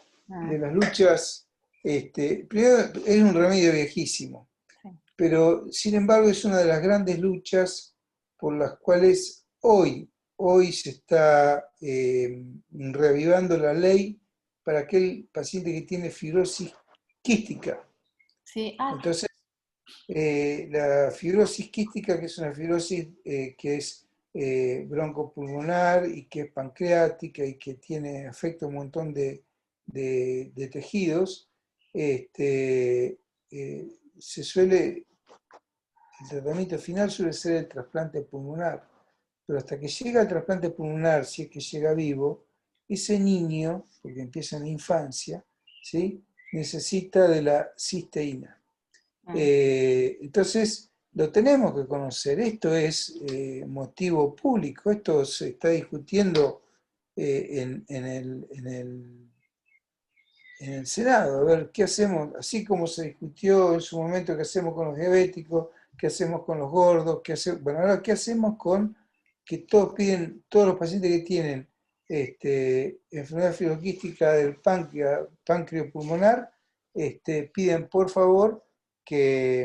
[SPEAKER 1] primero es un remedio viejísimo, sí. Pero sin embargo es una de las grandes luchas por las cuales hoy se está reavivando la ley para aquel paciente que tiene fibrosis quística.
[SPEAKER 2] Sí.
[SPEAKER 1] Entonces, la fibrosis quística, que es una fibrosis que es broncopulmonar y que es pancreática y que afecta un montón de tejidos, el tratamiento final suele ser el trasplante pulmonar, pero hasta que llega el trasplante pulmonar, si es que llega vivo, ese niño, porque empieza en la infancia, ¿sí?, necesita de la cisteína. Entonces, lo tenemos que conocer. Esto es motivo público, esto se está discutiendo en el Senado, a ver qué hacemos, así como se discutió en su momento qué hacemos con los diabéticos, qué hacemos con los gordos, bueno, ahora qué hacemos con que todos los pacientes que tienen enfermedad fibroquística del páncreas pulmonar, piden por favor que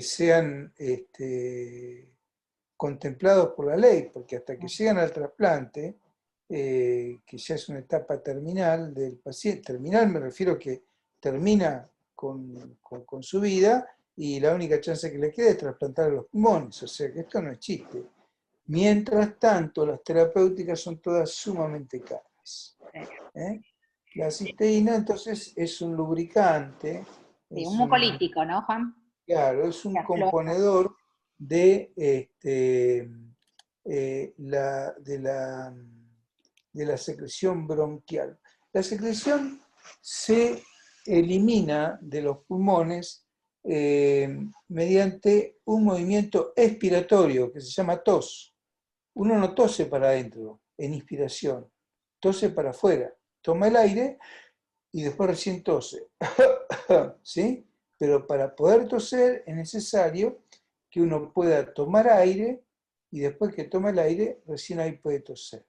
[SPEAKER 1] sean contemplados por la ley, porque hasta que llegan al trasplante, que ya es una etapa terminal del paciente, terminal me refiero que termina con su vida y la única chance que le queda es trasplantar los pulmones, o sea que esto no es chiste. Mientras tanto, las terapéuticas son todas sumamente caras. La cisteína entonces es un lubricante.
[SPEAKER 2] Sí, un mucolítico, ¿no, Juan?
[SPEAKER 1] Claro, es un componedor de la secreción bronquial. La secreción se elimina de los pulmones mediante un movimiento expiratorio que se llama tos. Uno no tose para adentro en inspiración, tose para afuera, toma el aire y después recién tose. ¿Sí? Pero para poder toser es necesario que uno pueda tomar aire y después que toma el aire, recién ahí puede toser.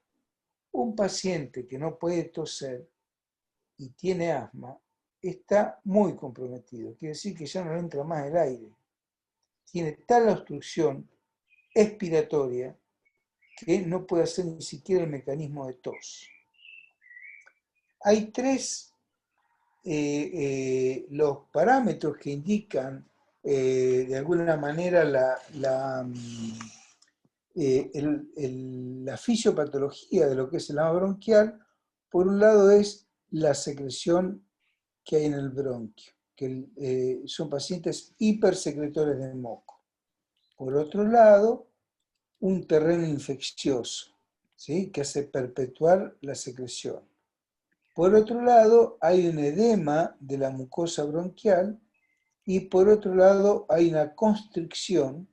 [SPEAKER 1] Un paciente que no puede toser y tiene asma está muy comprometido. Quiere decir que ya no le entra más el aire. Tiene tal obstrucción expiratoria que no puede hacer ni siquiera el mecanismo de tos. Hay tres los parámetros que indican de alguna manera la fisiopatología de lo que es el asma bronquial. Por un lado es la secreción que hay en el bronquio, que son pacientes hipersecretores de moco. Por otro lado, un terreno infeccioso, ¿sí?, que hace perpetuar la secreción. Por otro lado, hay un edema de la mucosa bronquial y por otro lado hay una constricción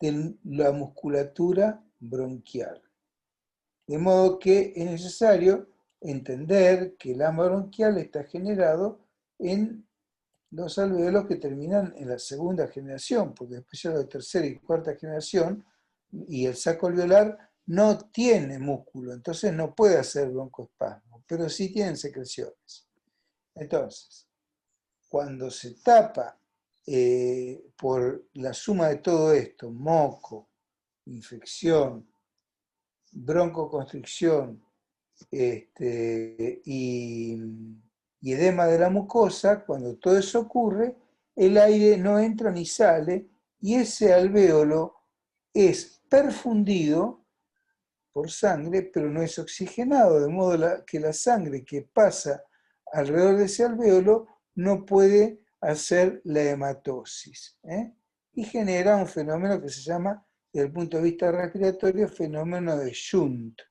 [SPEAKER 1] de la musculatura bronquial. De modo que es necesario entender que el asma bronquial está generado en los alvéolos que terminan en la segunda generación, porque después ya la tercera y cuarta generación, y el saco alveolar no tiene músculo, entonces no puede hacer broncoespasmo, pero sí tienen secreciones. Entonces, cuando se tapa por la suma de todo esto, moco, infección, broncoconstricción y edema de la mucosa, cuando todo eso ocurre, el aire no entra ni sale y ese alvéolo es perfundido por sangre, pero no es oxigenado, de modo que la sangre que pasa alrededor de ese alvéolo no puede hacer la hematosis, y genera un fenómeno que se llama, desde el punto de vista respiratorio, fenómeno de shunt.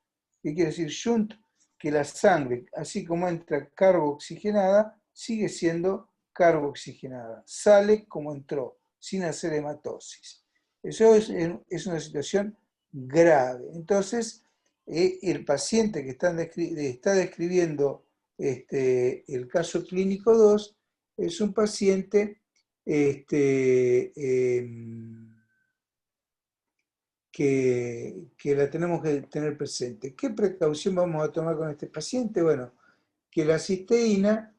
[SPEAKER 1] ¿Qué quiere decir shunt? Que la sangre, así como entra carboxigenada, sigue siendo carboxigenada, sale como entró, sin hacer hematosis. Eso es una situación grave. Entonces, el paciente que está describiendo el caso clínico 2 es un paciente que la tenemos que tener presente. ¿Qué precaución vamos a tomar con este paciente? Bueno, que la cisteína,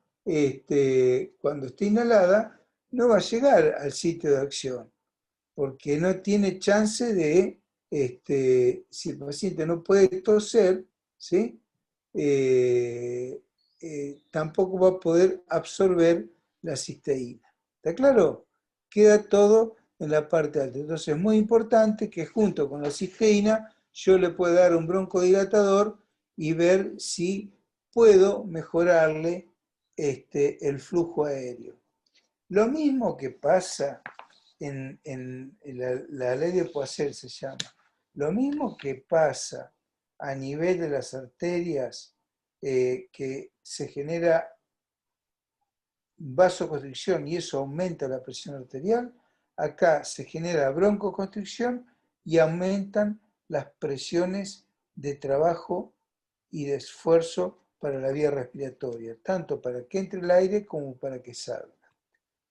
[SPEAKER 1] cuando esté inhalada, no va a llegar al sitio de acción, porque no tiene chance de, si el paciente no puede toser, ¿sí?, tampoco va a poder absorber la cisteína. ¿Está claro? Queda todo en la parte alta. Entonces es muy importante que junto con la cisteína yo le pueda dar un broncodilatador y ver si puedo mejorarle el flujo aéreo. Lo mismo que pasa en la ley de Poiseuille se llama, lo mismo que pasa a nivel de las arterias, que se genera vasoconstricción y eso aumenta la presión arterial, acá se genera broncoconstricción y aumentan las presiones de trabajo y de esfuerzo para la vía respiratoria, tanto para que entre el aire como para que salga.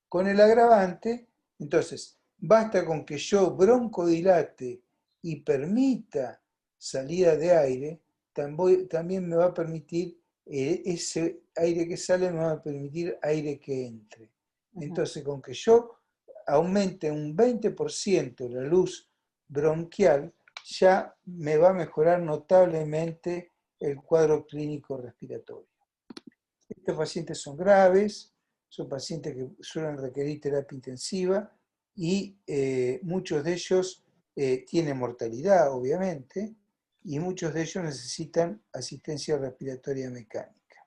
[SPEAKER 1] Con el agravante, entonces, basta con que yo broncodilate y permita salida de aire, también me va a permitir, ese aire que sale me va a permitir aire que entre. Entonces, con que yo aumente un 20% la luz bronquial, ya me va a mejorar notablemente el cuadro clínico respiratorio. Estos pacientes son graves, son pacientes que suelen requerir terapia intensiva y muchos de ellos tienen mortalidad, obviamente, y muchos de ellos necesitan asistencia respiratoria mecánica.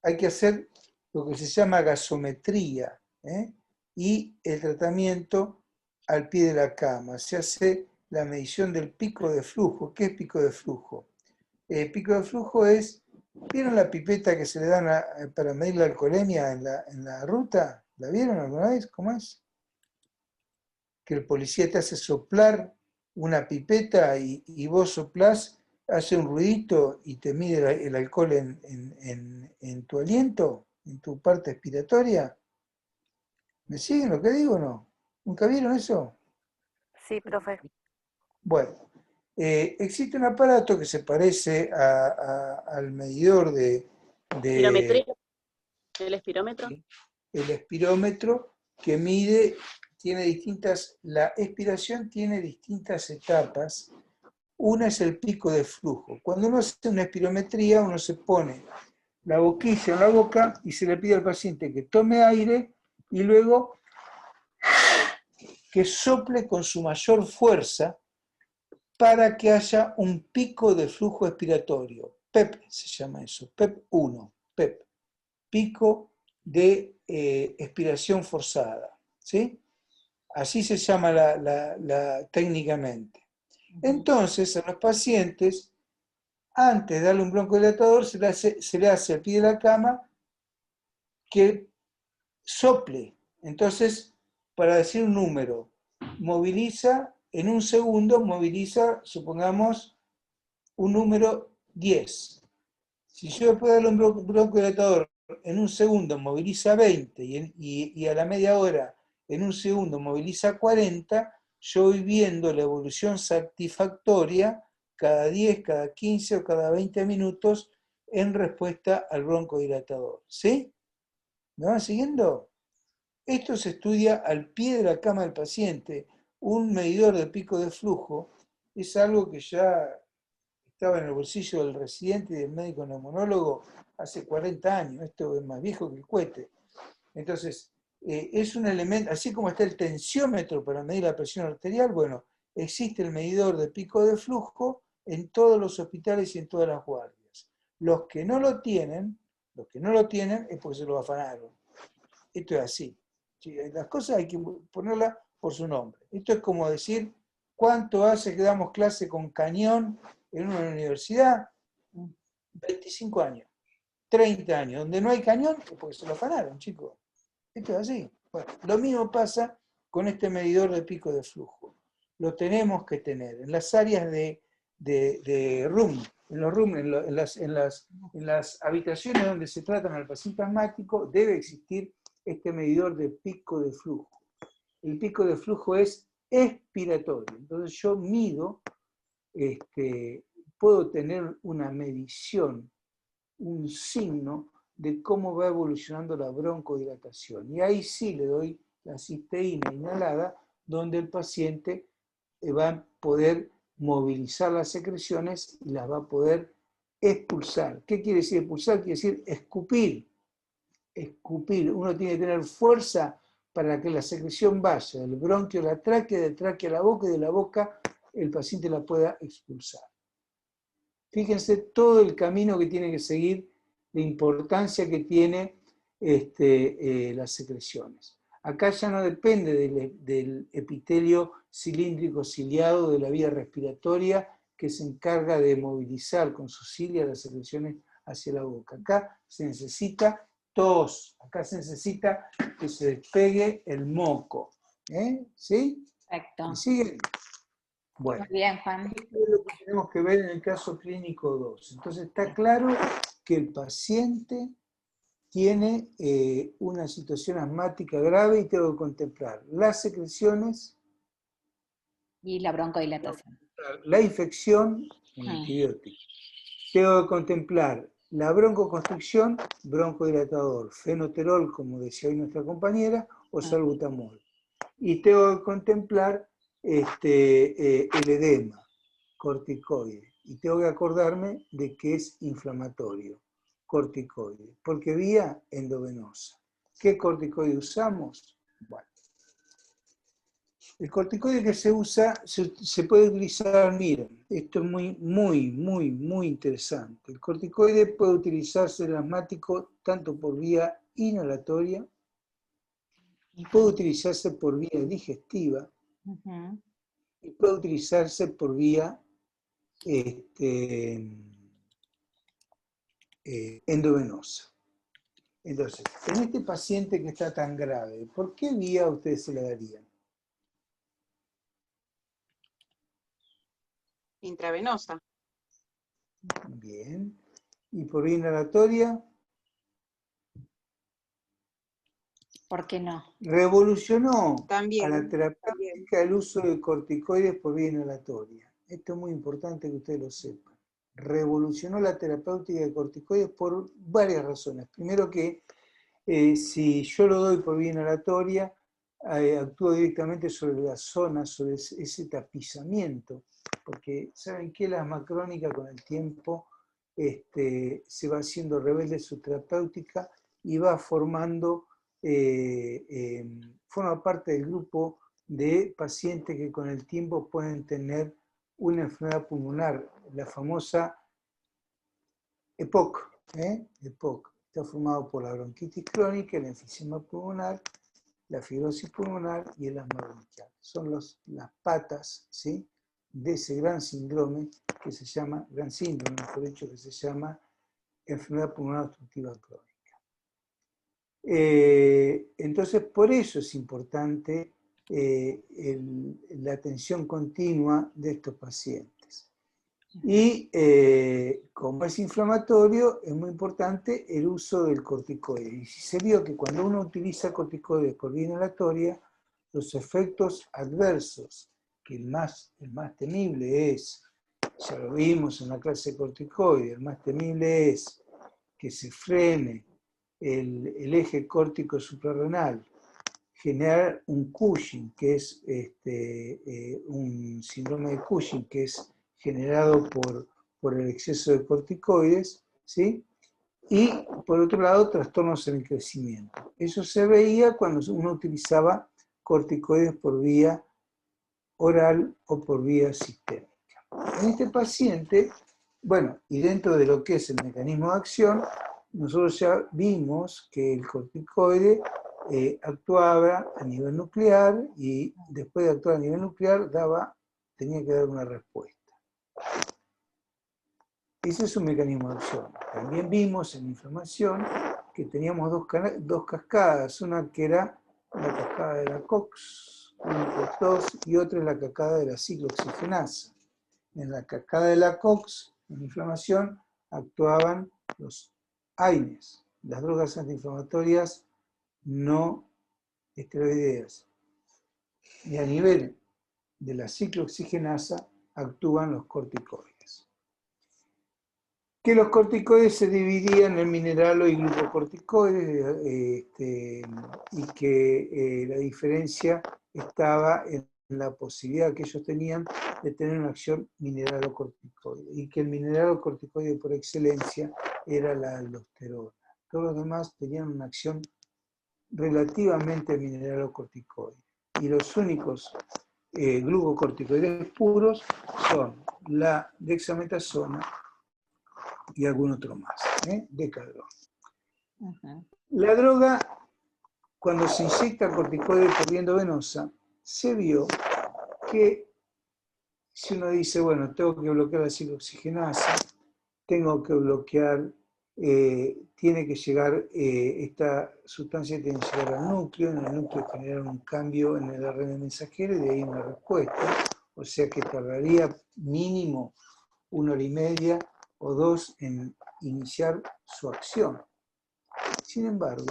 [SPEAKER 1] Hay que hacer lo que se llama gasometría, y el tratamiento al pie de la cama. Se hace la medición del pico de flujo. ¿Qué es pico de flujo? Pico de flujo es, ¿vieron la pipeta que se le dan para medir la alcoholemia en la ruta? ¿La vieron alguna vez? ¿Cómo es? Que el policía te hace soplar una pipeta y vos soplás, hace un ruidito y te mide el alcohol en tu aliento, en tu parte expiratoria. ¿Me siguen lo que digo o no? ¿Nunca vieron eso?
[SPEAKER 6] Sí, profe.
[SPEAKER 1] Bueno, existe un aparato que se parece al medidor
[SPEAKER 3] ¿Espirometría? ¿El espirómetro?
[SPEAKER 1] el espirómetro, que mide, la expiración tiene distintas etapas. Una es el pico de flujo. Cuando uno hace una espirometría, uno se pone la boquilla en la boca y se le pide al paciente que tome aire y luego que sople con su mayor fuerza para que haya un pico de flujo expiratorio. PEP se llama eso, PEP 1, PEP, pico de expiración forzada, ¿sí? Así se llama técnicamente. Entonces, a los pacientes, antes de darle un broncodilatador, se le hace al pie de la cama que sople. Entonces, para decir un número, moviliza, en un segundo moviliza, supongamos, un número 10. Si yo puedo darle un broncodilatador en un segundo moviliza 20 y a la media hora en un segundo moviliza 40, yo voy viendo la evolución satisfactoria cada 10, cada 15 o cada 20 minutos en respuesta al broncodilatador. ¿Sí? ¿Me van siguiendo? Esto se estudia al pie de la cama del paciente. Un medidor de pico de flujo es algo que ya estaba en el bolsillo del residente y del médico neumonólogo hace 40 años. Esto es más viejo que el cohete. Entonces, es un elemento, así como está el tensiómetro para medir la presión arterial, bueno, existe el medidor de pico de flujo en todos los hospitales y en todas las guardias. Los que no lo tienen es porque se lo afanaron. Esto es así. Las cosas hay que ponerlas por su nombre. Esto es como decir, ¿cuánto hace que damos clase con cañón en una universidad? 25 años, 30 años. Donde no hay cañón es porque se lo afanaron, chicos. Esto es así. Bueno, lo mismo pasa con este medidor de pico de flujo. Lo tenemos que tener en las áreas de room, en los room, en las habitaciones donde se tratan al paciente asmático, debe existir este medidor de pico de flujo. El pico de flujo es expiratorio. Entonces yo mido, puedo tener una medición, un signo de cómo va evolucionando la broncodilatación. Y ahí sí le doy la cisteína inhalada, donde el paciente va a poder movilizar las secreciones y las va a poder expulsar. ¿Qué quiere decir expulsar? Quiere decir escupir. Escupir. Uno tiene que tener fuerza para que la secreción vaya del bronquio a la tráquea, del tráquea a la boca y de la boca el paciente la pueda expulsar. Fíjense todo el camino que tiene que seguir la importancia que tiene las secreciones. Acá ya no depende del epitelio cilíndrico ciliado de la vía respiratoria que se encarga de movilizar con su cilia las secreciones hacia la boca. Acá se necesita tos, acá se necesita que se despegue el moco. ¿Sí?
[SPEAKER 2] Perfecto.
[SPEAKER 1] ¿Me siguen? Bueno,
[SPEAKER 2] muy bien, Juan.
[SPEAKER 1] esto es lo que tenemos que ver en el caso clínico 2. Entonces está claro que el paciente tiene una situación asmática grave y tengo que contemplar las secreciones
[SPEAKER 2] Y la broncodilatación.
[SPEAKER 1] la infección con antibióticos. Tengo que contemplar la broncoconstricción, broncodilatador, fenoterol, como decía hoy nuestra compañera, o salbutamol. Y tengo que contemplar el edema, corticoide. Y tengo que acordarme de que es inflamatorio, corticoide, porque vía endovenosa. ¿Qué corticoide usamos? Bueno, el corticoide que se usa, se puede utilizar, miren, esto es muy interesante. El corticoide puede utilizarse en el asmático tanto por vía inhalatoria, puede utilizarse por vía digestiva, y puede utilizarse por vía endovenosa. Entonces, en este paciente que está tan grave, ¿por qué vía ustedes se la darían?
[SPEAKER 3] Intravenosa.
[SPEAKER 1] Bien. ¿Y por vía inhalatoria?
[SPEAKER 2] ¿Por qué no?
[SPEAKER 1] Revolucionó
[SPEAKER 3] También.
[SPEAKER 1] a la terapéutica el uso de corticoides por vía inhalatoria. Esto es muy importante que ustedes lo sepan. Revolucionó la terapéutica de corticoides por varias razones. Primero que si yo lo doy por vía inhalatoria, actúa directamente sobre la zona, sobre ese tapizamiento, porque ¿saben qué? La asma crónica con el tiempo se va haciendo rebelde su terapéutica y va formando, forma parte del grupo de pacientes que con el tiempo pueden tener una enfermedad pulmonar, la famosa EPOC. EPOC está formado por la bronquitis crónica, el enfisema pulmonar, la fibrosis pulmonar y el asma bronquial. Son las patas, ¿sí?, de ese gran síndrome que se llama, gran síndrome, por hecho, que se llama enfermedad pulmonar obstructiva crónica. Entonces, por eso es importante la atención continua de estos pacientes. Y como es inflamatorio, es muy importante el uso del corticoide. Y se vio que cuando uno utiliza corticoides por vía inhalatoria, los efectos adversos, que el más temible es, ya lo vimos en la clase de corticoide, el más temible es que se frene el eje córtico suprarrenal, generar un Cushing, que es un síndrome de Cushing, que es generado por el exceso de corticoides, ¿sí? Y por otro lado, trastornos en el crecimiento. Eso se veía cuando uno utilizaba corticoides por vía oral o por vía sistémica. En este paciente, bueno, y dentro de lo que es el mecanismo de acción, nosotros ya vimos que el corticoide actuaba a nivel nuclear y después de actuar a nivel nuclear tenía que dar una respuesta. Ese es un mecanismo de acción. También vimos en inflamación que teníamos dos cascadas, una que era la cascada de la COX, 1-2, y otra es la cascada de la ciclooxigenasa. En la cascada de la COX, en inflamación, actuaban los AINES, las drogas antiinflamatorias no esteroideas. Y a nivel de la ciclooxigenasa actúan los corticoides. Que los corticoides se dividían en mineralo y glucocorticoides, y que la diferencia estaba en la posibilidad que ellos tenían de tener una acción mineralocorticoide, y que el mineralocorticoide por excelencia era la aldosterona. Todos los demás tenían una acción relativamente mineralocorticoide. Y los únicos glucocorticoides puros son la dexametasona y algún otro más, Decadron. La droga, cuando se inyecta corticoide por vía endovenosa, se vio que si uno dice, bueno, tengo que bloquear la ciclooxigenasa, tengo que bloquear, tiene que llegar, esta sustancia tiene que llegar al núcleo, en el núcleo generar un cambio en el ARN mensajero y de ahí una respuesta, o sea que tardaría mínimo 1 hora y media o 2 en iniciar su acción. Sin embargo,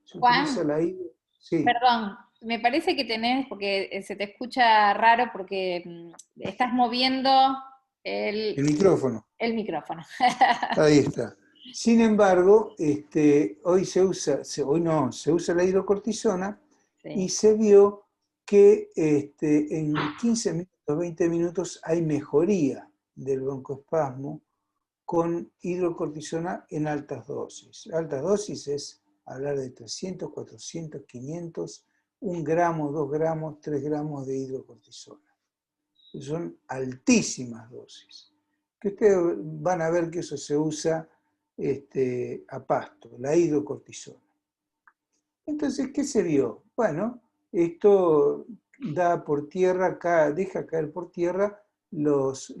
[SPEAKER 1] se utiliza la hidro... Sí.
[SPEAKER 2] Perdón, me parece que tenés, porque se te escucha raro porque estás moviendo
[SPEAKER 1] el micrófono.
[SPEAKER 2] El micrófono.
[SPEAKER 1] Ahí está. Sin embargo, hoy se usa la hidrocortisona, sí, y se vio que en 15 minutos, 20 minutos hay mejoría del broncoespasmo con hidrocortisona en altas dosis. Altas dosis es hablar de 300, 400, 500, 1 gramo, 2 gramos, 3 gramos de hidrocortisona. Son altísimas dosis. Que ustedes van a ver que eso se usa a pasto, la hidrocortisona. Entonces, ¿qué se vio? Bueno, esto da por tierra, deja caer por tierra los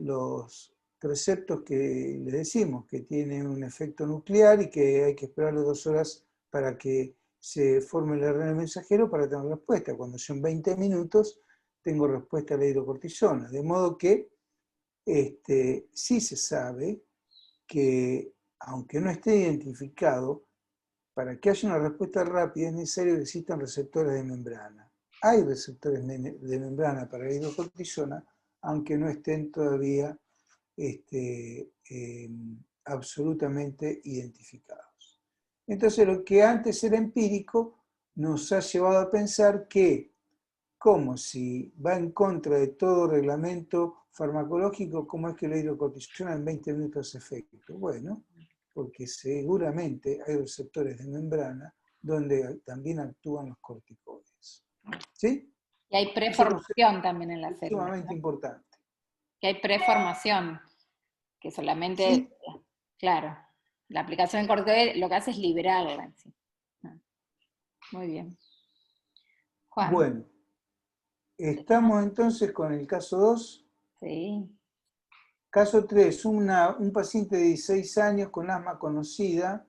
[SPEAKER 1] preceptos que les decimos, que tienen un efecto nuclear y que hay que esperar 2 horas para que se forme el ARN mensajero para tener respuesta. Cuando son 20 minutos, tengo respuesta a la hidrocortisona. De modo que sí se sabe que, aunque no esté identificado, para que haya una respuesta rápida es necesario que existan receptores de membrana. Hay receptores de membrana para la hidrocortisona, aunque no estén todavía absolutamente identificados. Entonces, lo que antes era empírico nos ha llevado a pensar que, como si va en contra de todo reglamento farmacológico, ¿cómo es que la hidrocortisona en 20 minutos hace efecto? Bueno, porque seguramente hay receptores de membrana donde también actúan los corticoides. ¿Sí?
[SPEAKER 2] Y hay preformación también en la célula.
[SPEAKER 1] Es sumamente importante.
[SPEAKER 2] Que hay preformación, que solamente, ¿sí? Claro, la aplicación del corticoide lo que hace es liberarla. ¿Sí? Muy bien. Juan.
[SPEAKER 1] Bueno, estamos entonces con el caso 2.
[SPEAKER 2] Sí.
[SPEAKER 1] Caso 3, un paciente de 16 años con asma conocida,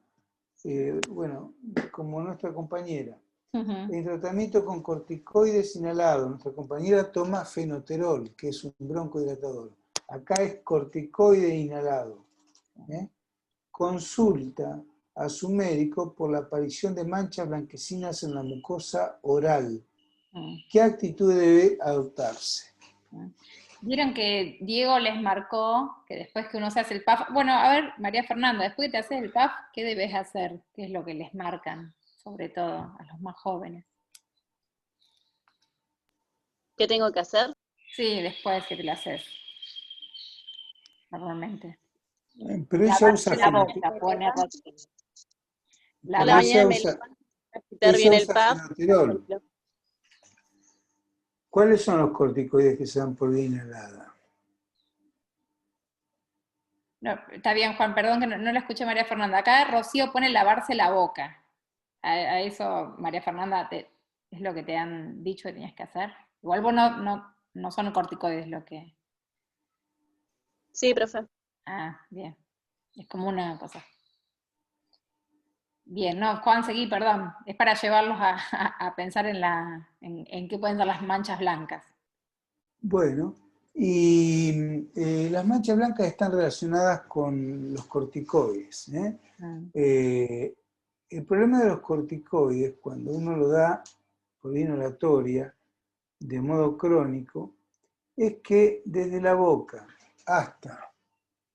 [SPEAKER 1] bueno, como nuestra compañera. En tratamiento con corticoides inhalados, nuestra compañera toma fenoterol, que es un broncodilatador. Acá es corticoide inhalado. Consulta a su médico por la aparición de manchas blanquecinas en la mucosa oral. ¿Qué actitud debe adoptarse?
[SPEAKER 2] Vieron que Diego les marcó que después que uno se hace el PAF, bueno, a ver, María Fernanda, después que te haces el PAF, ¿qué debes hacer? ¿Qué es lo que les marcan, sobre todo a los más jóvenes?
[SPEAKER 3] ¿Qué tengo que hacer?
[SPEAKER 2] Sí, después que te lo haces, normalmente.
[SPEAKER 1] Pero ella usa
[SPEAKER 3] la mañana me quitar bien el PAF.
[SPEAKER 1] ¿Cuáles son los corticoides que se dan por vía inhalada?
[SPEAKER 2] No, está bien, Juan, perdón que no la escuché María Fernanda. Acá Rocío pone lavarse la boca. A eso, María Fernanda, es lo que te han dicho que tenías que hacer. Igual vos no son corticoides lo que...
[SPEAKER 3] Sí, profe.
[SPEAKER 2] Ah, bien. Es como una cosa. Bien, no, Juan, seguí, perdón. Es para llevarlos a pensar en qué pueden ser las manchas blancas.
[SPEAKER 1] Bueno, y las manchas blancas están relacionadas con los corticoides. El problema de los corticoides, cuando uno lo da por vía inhalatoria, de modo crónico, es que desde la boca hasta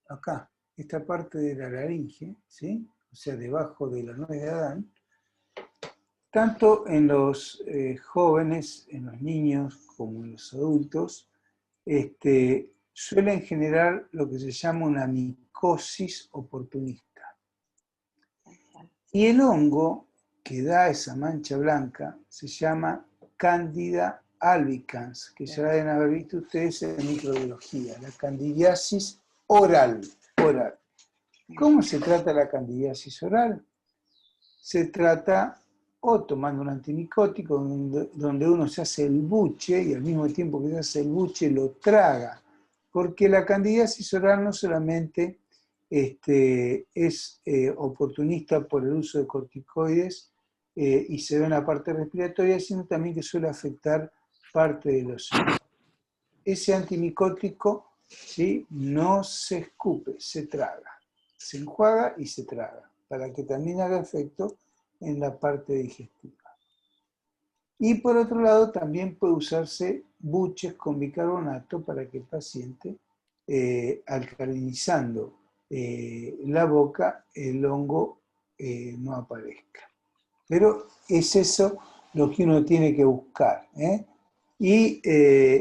[SPEAKER 1] acá, esta parte de la laringe, ¿sí? O sea, debajo de la nuez de Adán, tanto en los jóvenes, en los niños, como en los adultos, suelen generar lo que se llama una micosis oportunista. Y el hongo que da esa mancha blanca se llama Candida albicans, que ya deben haber visto ustedes en microbiología, la candidiasis oral. ¿Cómo se trata la candidiasis oral? Se trata o tomando un antimicótico donde uno se hace el buche y al mismo tiempo que se hace el buche lo traga, porque la candidiasis oral no solamente es oportunista por el uso de corticoides y se ve en la parte respiratoria, sino también que suele afectar parte de los ojos. Ese antimicótico, ¿sí?, no se escupe, se traga, se enjuaga y se traga, para que también haga efecto en la parte digestiva. Y por otro lado, también puede usarse buches con bicarbonato para que el paciente, alcalinizando la boca, el hongo no aparezca. Pero es eso lo que uno tiene que buscar, ¿eh? Y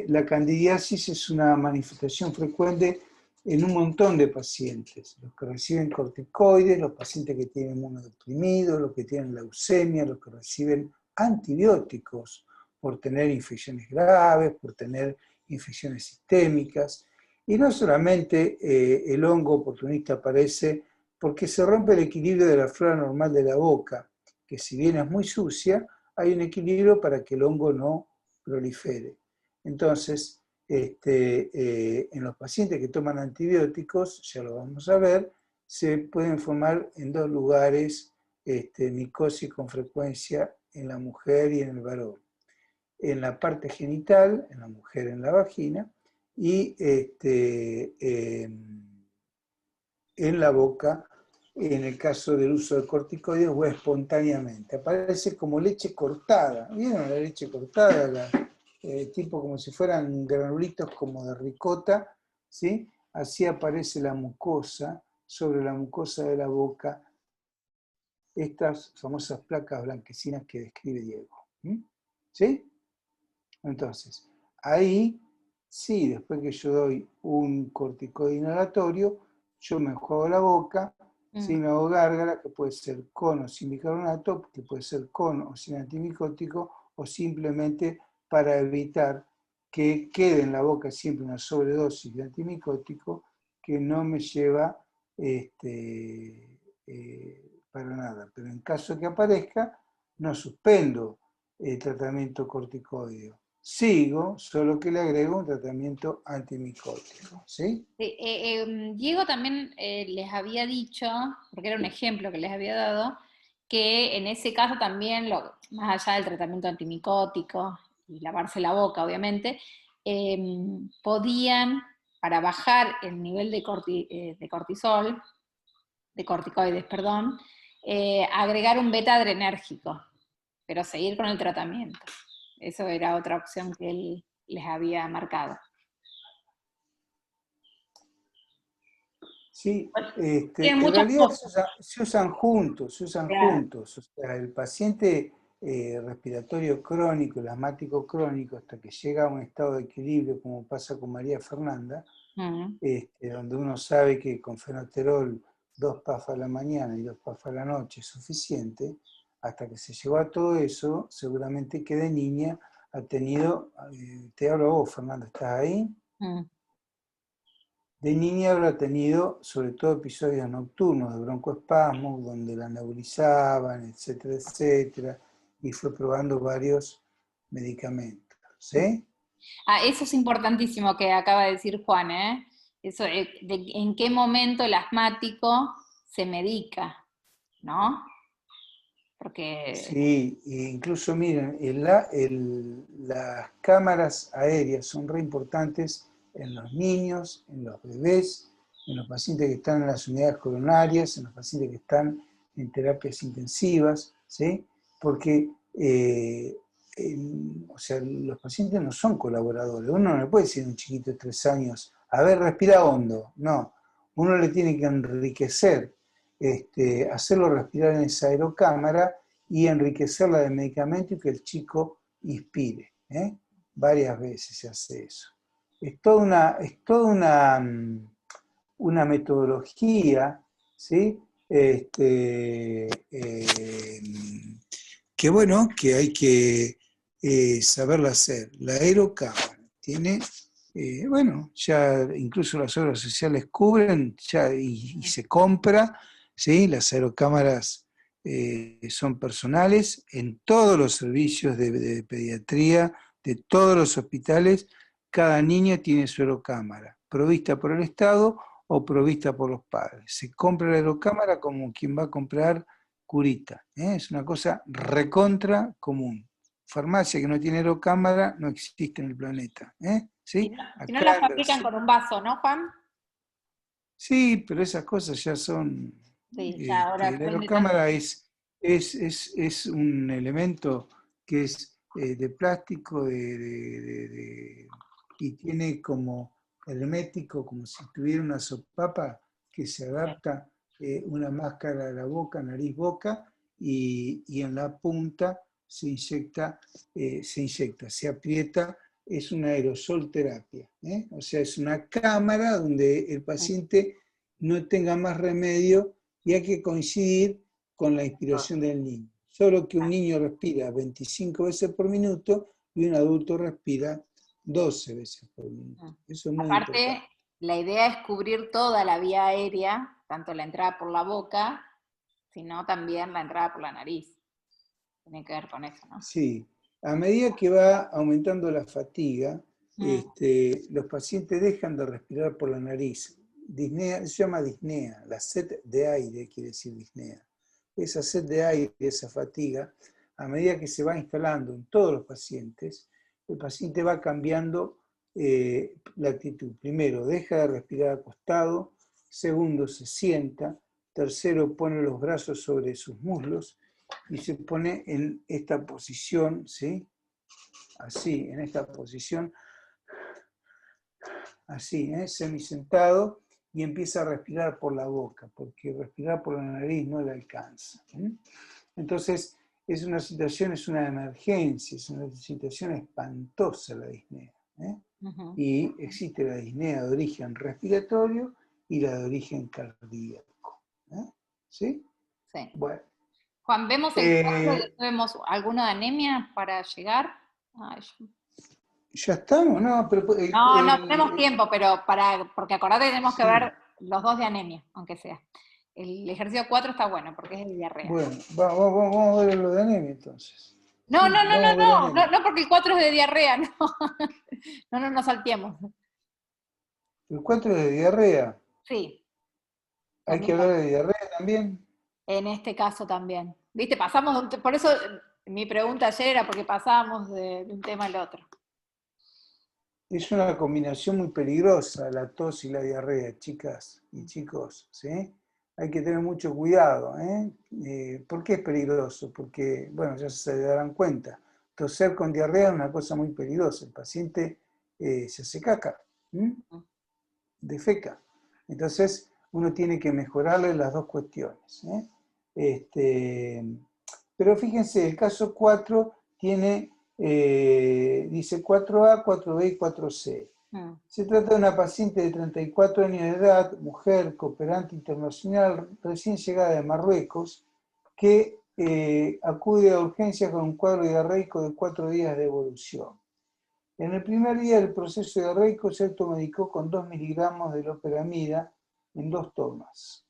[SPEAKER 1] la candidiasis es una manifestación frecuente en un montón de pacientes, los que reciben corticoides, los pacientes que tienen inmunodeprimidos, los que tienen leucemia, los que reciben antibióticos por tener infecciones graves, por tener infecciones sistémicas. Y no solamente el hongo oportunista aparece porque se rompe el equilibrio de la flora normal de la boca, que si bien es muy sucia, hay un equilibrio para que el hongo no prolifere. Entonces, en los pacientes que toman antibióticos, ya lo vamos a ver, se pueden formar en dos lugares micosis con frecuencia en la mujer y en el varón. En la parte genital, en la mujer en la vagina, y en la boca, en el caso del uso de corticoides o espontáneamente. Aparece como leche cortada. ¿Vieron la leche cortada? Tipo como si fueran granulitos como de ricota, ¿sí? Así aparece la mucosa, sobre la mucosa de la boca, estas famosas placas blanquecinas que describe Diego. ¿Sí? Entonces, ahí, sí, después que yo doy un corticoide inhalatorio, yo me enjuago la boca, ¿sí? Me hago gárgara, que puede ser con o sin bicarbonato, que puede ser con o sin antimicótico, o simplemente para evitar que quede en la boca siempre una sobredosis de antimicótico que no me lleva para nada. Pero en caso de que aparezca, no suspendo el tratamiento corticoideo. Sigo, solo que le agrego un tratamiento antimicótico, ¿sí?
[SPEAKER 2] Diego también les había dicho, porque era un ejemplo que les había dado, que en ese caso también, más allá del tratamiento antimicótico y lavarse la boca, obviamente, podían, para bajar el nivel de cortisol, de corticoides, perdón, agregar un beta adrenérgico, pero seguir con el tratamiento. Eso era otra opción que él les había marcado.
[SPEAKER 1] Sí, en realidad se usan juntos, O sea, el paciente respiratorio crónico, el asmático crónico, hasta que llega a un estado de equilibrio, como pasa con María Fernanda, donde uno sabe que con fenoterol 2 puffs a la mañana y 2 puffs a la noche es suficiente, hasta que se llegó a todo eso, seguramente que de niña ha tenido, te hablo a vos, Fernanda, ¿estás ahí? De niña habrá tenido sobre todo episodios nocturnos de broncoespasmos, donde la nebulizaban, etcétera, etcétera, y fue probando varios medicamentos, ¿sí?
[SPEAKER 2] Eso es importantísimo que acaba de decir Juan, ¿eh? Eso, en qué momento el asmático se medica, ¿no? Porque...
[SPEAKER 1] Sí, incluso miren, las cámaras aéreas son re importantes en los niños, en los bebés, en los pacientes que están en las unidades coronarias, en los pacientes que están en terapias intensivas, ¿sí? Porque o sea, los pacientes no son colaboradores. Uno no le puede decir a un chiquito de 3 años, a ver, respira hondo. No, uno le tiene que enriquecer, hacerlo respirar en esa aerocámara y enriquecerla de medicamento y que el chico inspire. Varias veces se hace eso. Es toda una metodología, ¿sí? Que bueno, que hay que saberla hacer. La aerocámara tiene bueno, ya incluso las obras sociales cubren ya, y se compra, ¿sí? Las aerocámaras son personales en todos los servicios de pediatría, de todos los hospitales. Cada niño tiene su aerocámara, provista por el Estado o provista por los padres. Se compra la aerocámara como quien va a comprar curita, es una cosa recontra común. Farmacia que no tiene aerocámara no existe en el planeta. ¿Sí?
[SPEAKER 2] Si no la fabrican con un vaso, ¿no, Juan?
[SPEAKER 1] Sí, pero esas cosas ya son...
[SPEAKER 2] Sí, ya ahora
[SPEAKER 1] la aerocámara es un elemento que es de plástico y tiene como hermético, como si tuviera una sopapa que se adapta una máscara a la boca, nariz, boca, y en la punta se inyecta, se aprieta, es una aerosol terapia. O sea, es una cámara donde el paciente no tenga más remedio y hay que coincidir con la inspiración del niño. Solo que un niño respira 25 veces por minuto y un adulto respira 12 veces por minuto. Eso es muy importante.
[SPEAKER 2] La idea es cubrir toda la vía aérea, tanto la entrada por la boca, sino también la entrada por la nariz. Tiene que ver con eso, ¿no?
[SPEAKER 1] Sí. A medida que va aumentando la fatiga, los pacientes dejan de respirar por la nariz. Disnea, se llama disnea, la sed de aire quiere decir disnea. Esa sed de aire, esa fatiga, a medida que se va instalando en todos los pacientes, el paciente va cambiando la actitud. Primero, deja de respirar acostado. Segundo, se sienta. Tercero, pone los brazos sobre sus muslos y se pone en esta posición, ¿sí? Así, en esta posición, así, semisentado, y empieza a respirar por la boca, porque respirar por la nariz no le alcanza. Entonces, es una situación, es una emergencia, es una situación espantosa la disnea. Y existe la disnea de origen respiratorio y la de origen cardíaco. ¿Sí?
[SPEAKER 2] Sí.
[SPEAKER 1] Bueno.
[SPEAKER 2] Juan, ¿vemos el cuadro? ¿Vemos alguna de anemia para llegar?
[SPEAKER 1] ¿Ya estamos? No, pero...
[SPEAKER 2] no tenemos tiempo, pero porque acordate que tenemos que ver los dos de anemia, aunque sea. El ejercicio 4 está bueno, porque es de diarrea.
[SPEAKER 1] Bueno, vamos a ver lo de anemia entonces.
[SPEAKER 2] No, porque el 4 es de diarrea, no. No nos salteemos.
[SPEAKER 1] ¿El 4 es de diarrea?
[SPEAKER 2] Sí.
[SPEAKER 1] ¿Hay que hablar de diarrea también?
[SPEAKER 2] En este caso también. ¿Viste? Pasamos, por eso mi pregunta ayer era porque pasábamos de un tema al otro.
[SPEAKER 1] Es una combinación muy peligrosa la tos y la diarrea, chicas y chicos, ¿sí? Hay que tener mucho cuidado, ¿por qué es peligroso? Porque, bueno, ya se darán cuenta, toser con diarrea es una cosa muy peligrosa, el paciente se hace caca, defeca. Entonces, uno tiene que mejorarle las dos cuestiones. Pero fíjense, el caso 4 tiene, dice 4A, 4B y 4C. Se trata de una paciente de 34 años de edad, mujer, cooperante internacional, recién llegada de Marruecos, que acude a urgencias con un cuadro diarreico de 4 días de evolución. En el primer día del proceso diarreico se automedicó con 2 miligramos de loperamida en 2 tomas,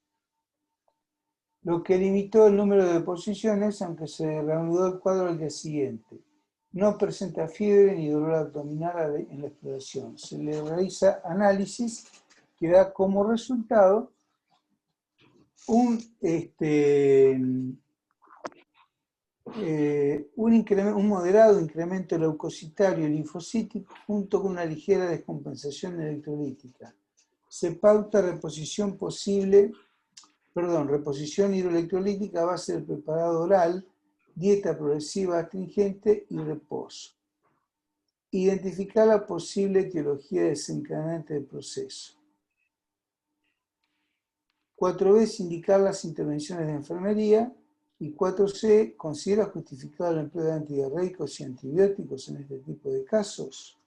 [SPEAKER 1] lo que limitó el número de deposiciones, aunque se reanudó el cuadro al día siguiente. No presenta fiebre ni dolor abdominal en la exploración. Se le realiza análisis que da como resultado un moderado incremento leucocitario y linfocítico junto con una ligera descompensación electrolítica. Se pauta reposición hidroelectrolítica a base del preparado oral, dieta progresiva astringente y reposo. Identificar la posible etiología desencadenante del proceso. 4B, indicar las intervenciones de enfermería. Y 4C, ¿considera justificado el empleo de antidiarreicos y antibióticos en este tipo de casos?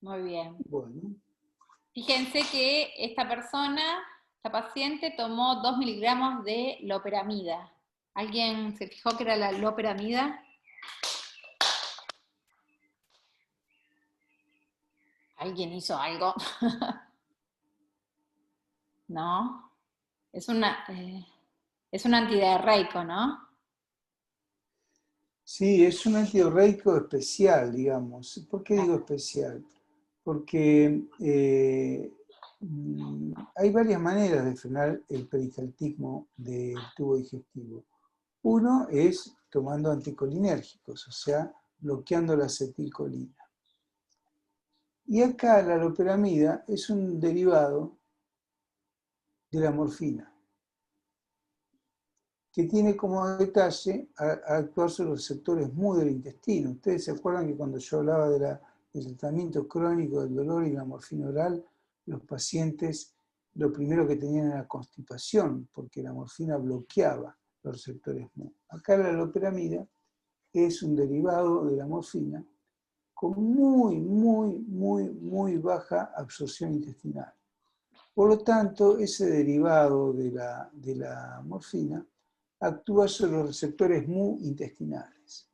[SPEAKER 2] Muy bien.
[SPEAKER 1] Bueno.
[SPEAKER 2] Fíjense que esta paciente tomó 2 miligramos de loperamida. ¿Alguien se fijó que era la loperamida? alguien hizo algo. ¿No? Es un antidiarreico, ¿no?
[SPEAKER 1] Sí, es un antidiarreico especial, digamos. ¿Por qué digo especial? Porque hay varias maneras de frenar el peristaltismo del tubo digestivo. Uno es tomando anticolinérgicos, o sea, bloqueando la acetilcolina. Y acá la loperamida es un derivado de la morfina, que tiene como detalle a actuar sobre los receptores mu del intestino. Ustedes se acuerdan que cuando yo hablaba del tratamiento crónico del dolor y la morfina oral, los pacientes lo primero que tenían era constipación, porque la morfina bloqueaba los receptores mu. Acá la loperamida es un derivado de la morfina con muy baja absorción intestinal. Por lo tanto, ese derivado de la morfina actúa sobre los receptores mu intestinales.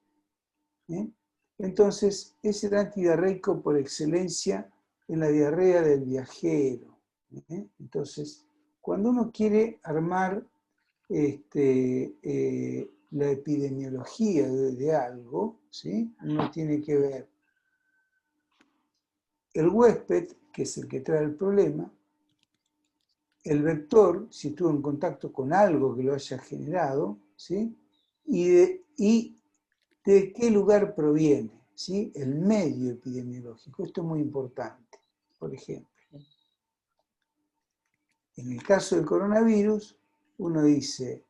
[SPEAKER 1] Entonces, es el antidiarreico por excelencia en la diarrea del viajero. Entonces, cuando uno quiere armar la epidemiología de algo, ¿sí? Uno tiene que ver el huésped, que es el que trae el problema, el vector, si estuvo en contacto con algo que lo haya generado, ¿sí? y de qué lugar proviene, ¿sí? El medio epidemiológico. Esto es muy importante. Por ejemplo, en el caso del coronavirus, uno dice,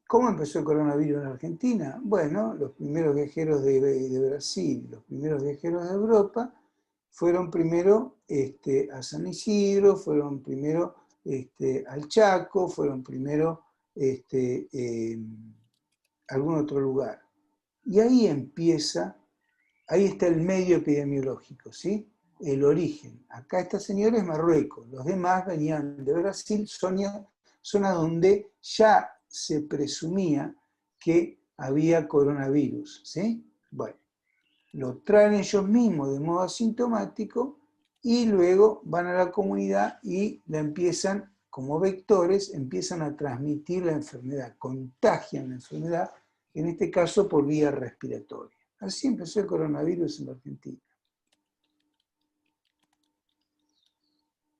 [SPEAKER 1] ¿cómo empezó el coronavirus en Argentina? Bueno, los primeros viajeros de Brasil, los primeros viajeros de Europa, fueron primero a San Isidro, fueron primero al Chaco, fueron primero a algún otro lugar. Y ahí ahí está el medio epidemiológico, ¿sí? El origen. Acá esta señora es Marruecos, los demás venían de Brasil, zona donde ya se presumía que había coronavirus, ¿sí? Bueno, lo traen ellos mismos de modo asintomático y luego van a la comunidad y la empiezan, como vectores, empiezan a transmitir la enfermedad, contagian la enfermedad, en este caso por vía respiratoria. Así empezó el coronavirus en la Argentina.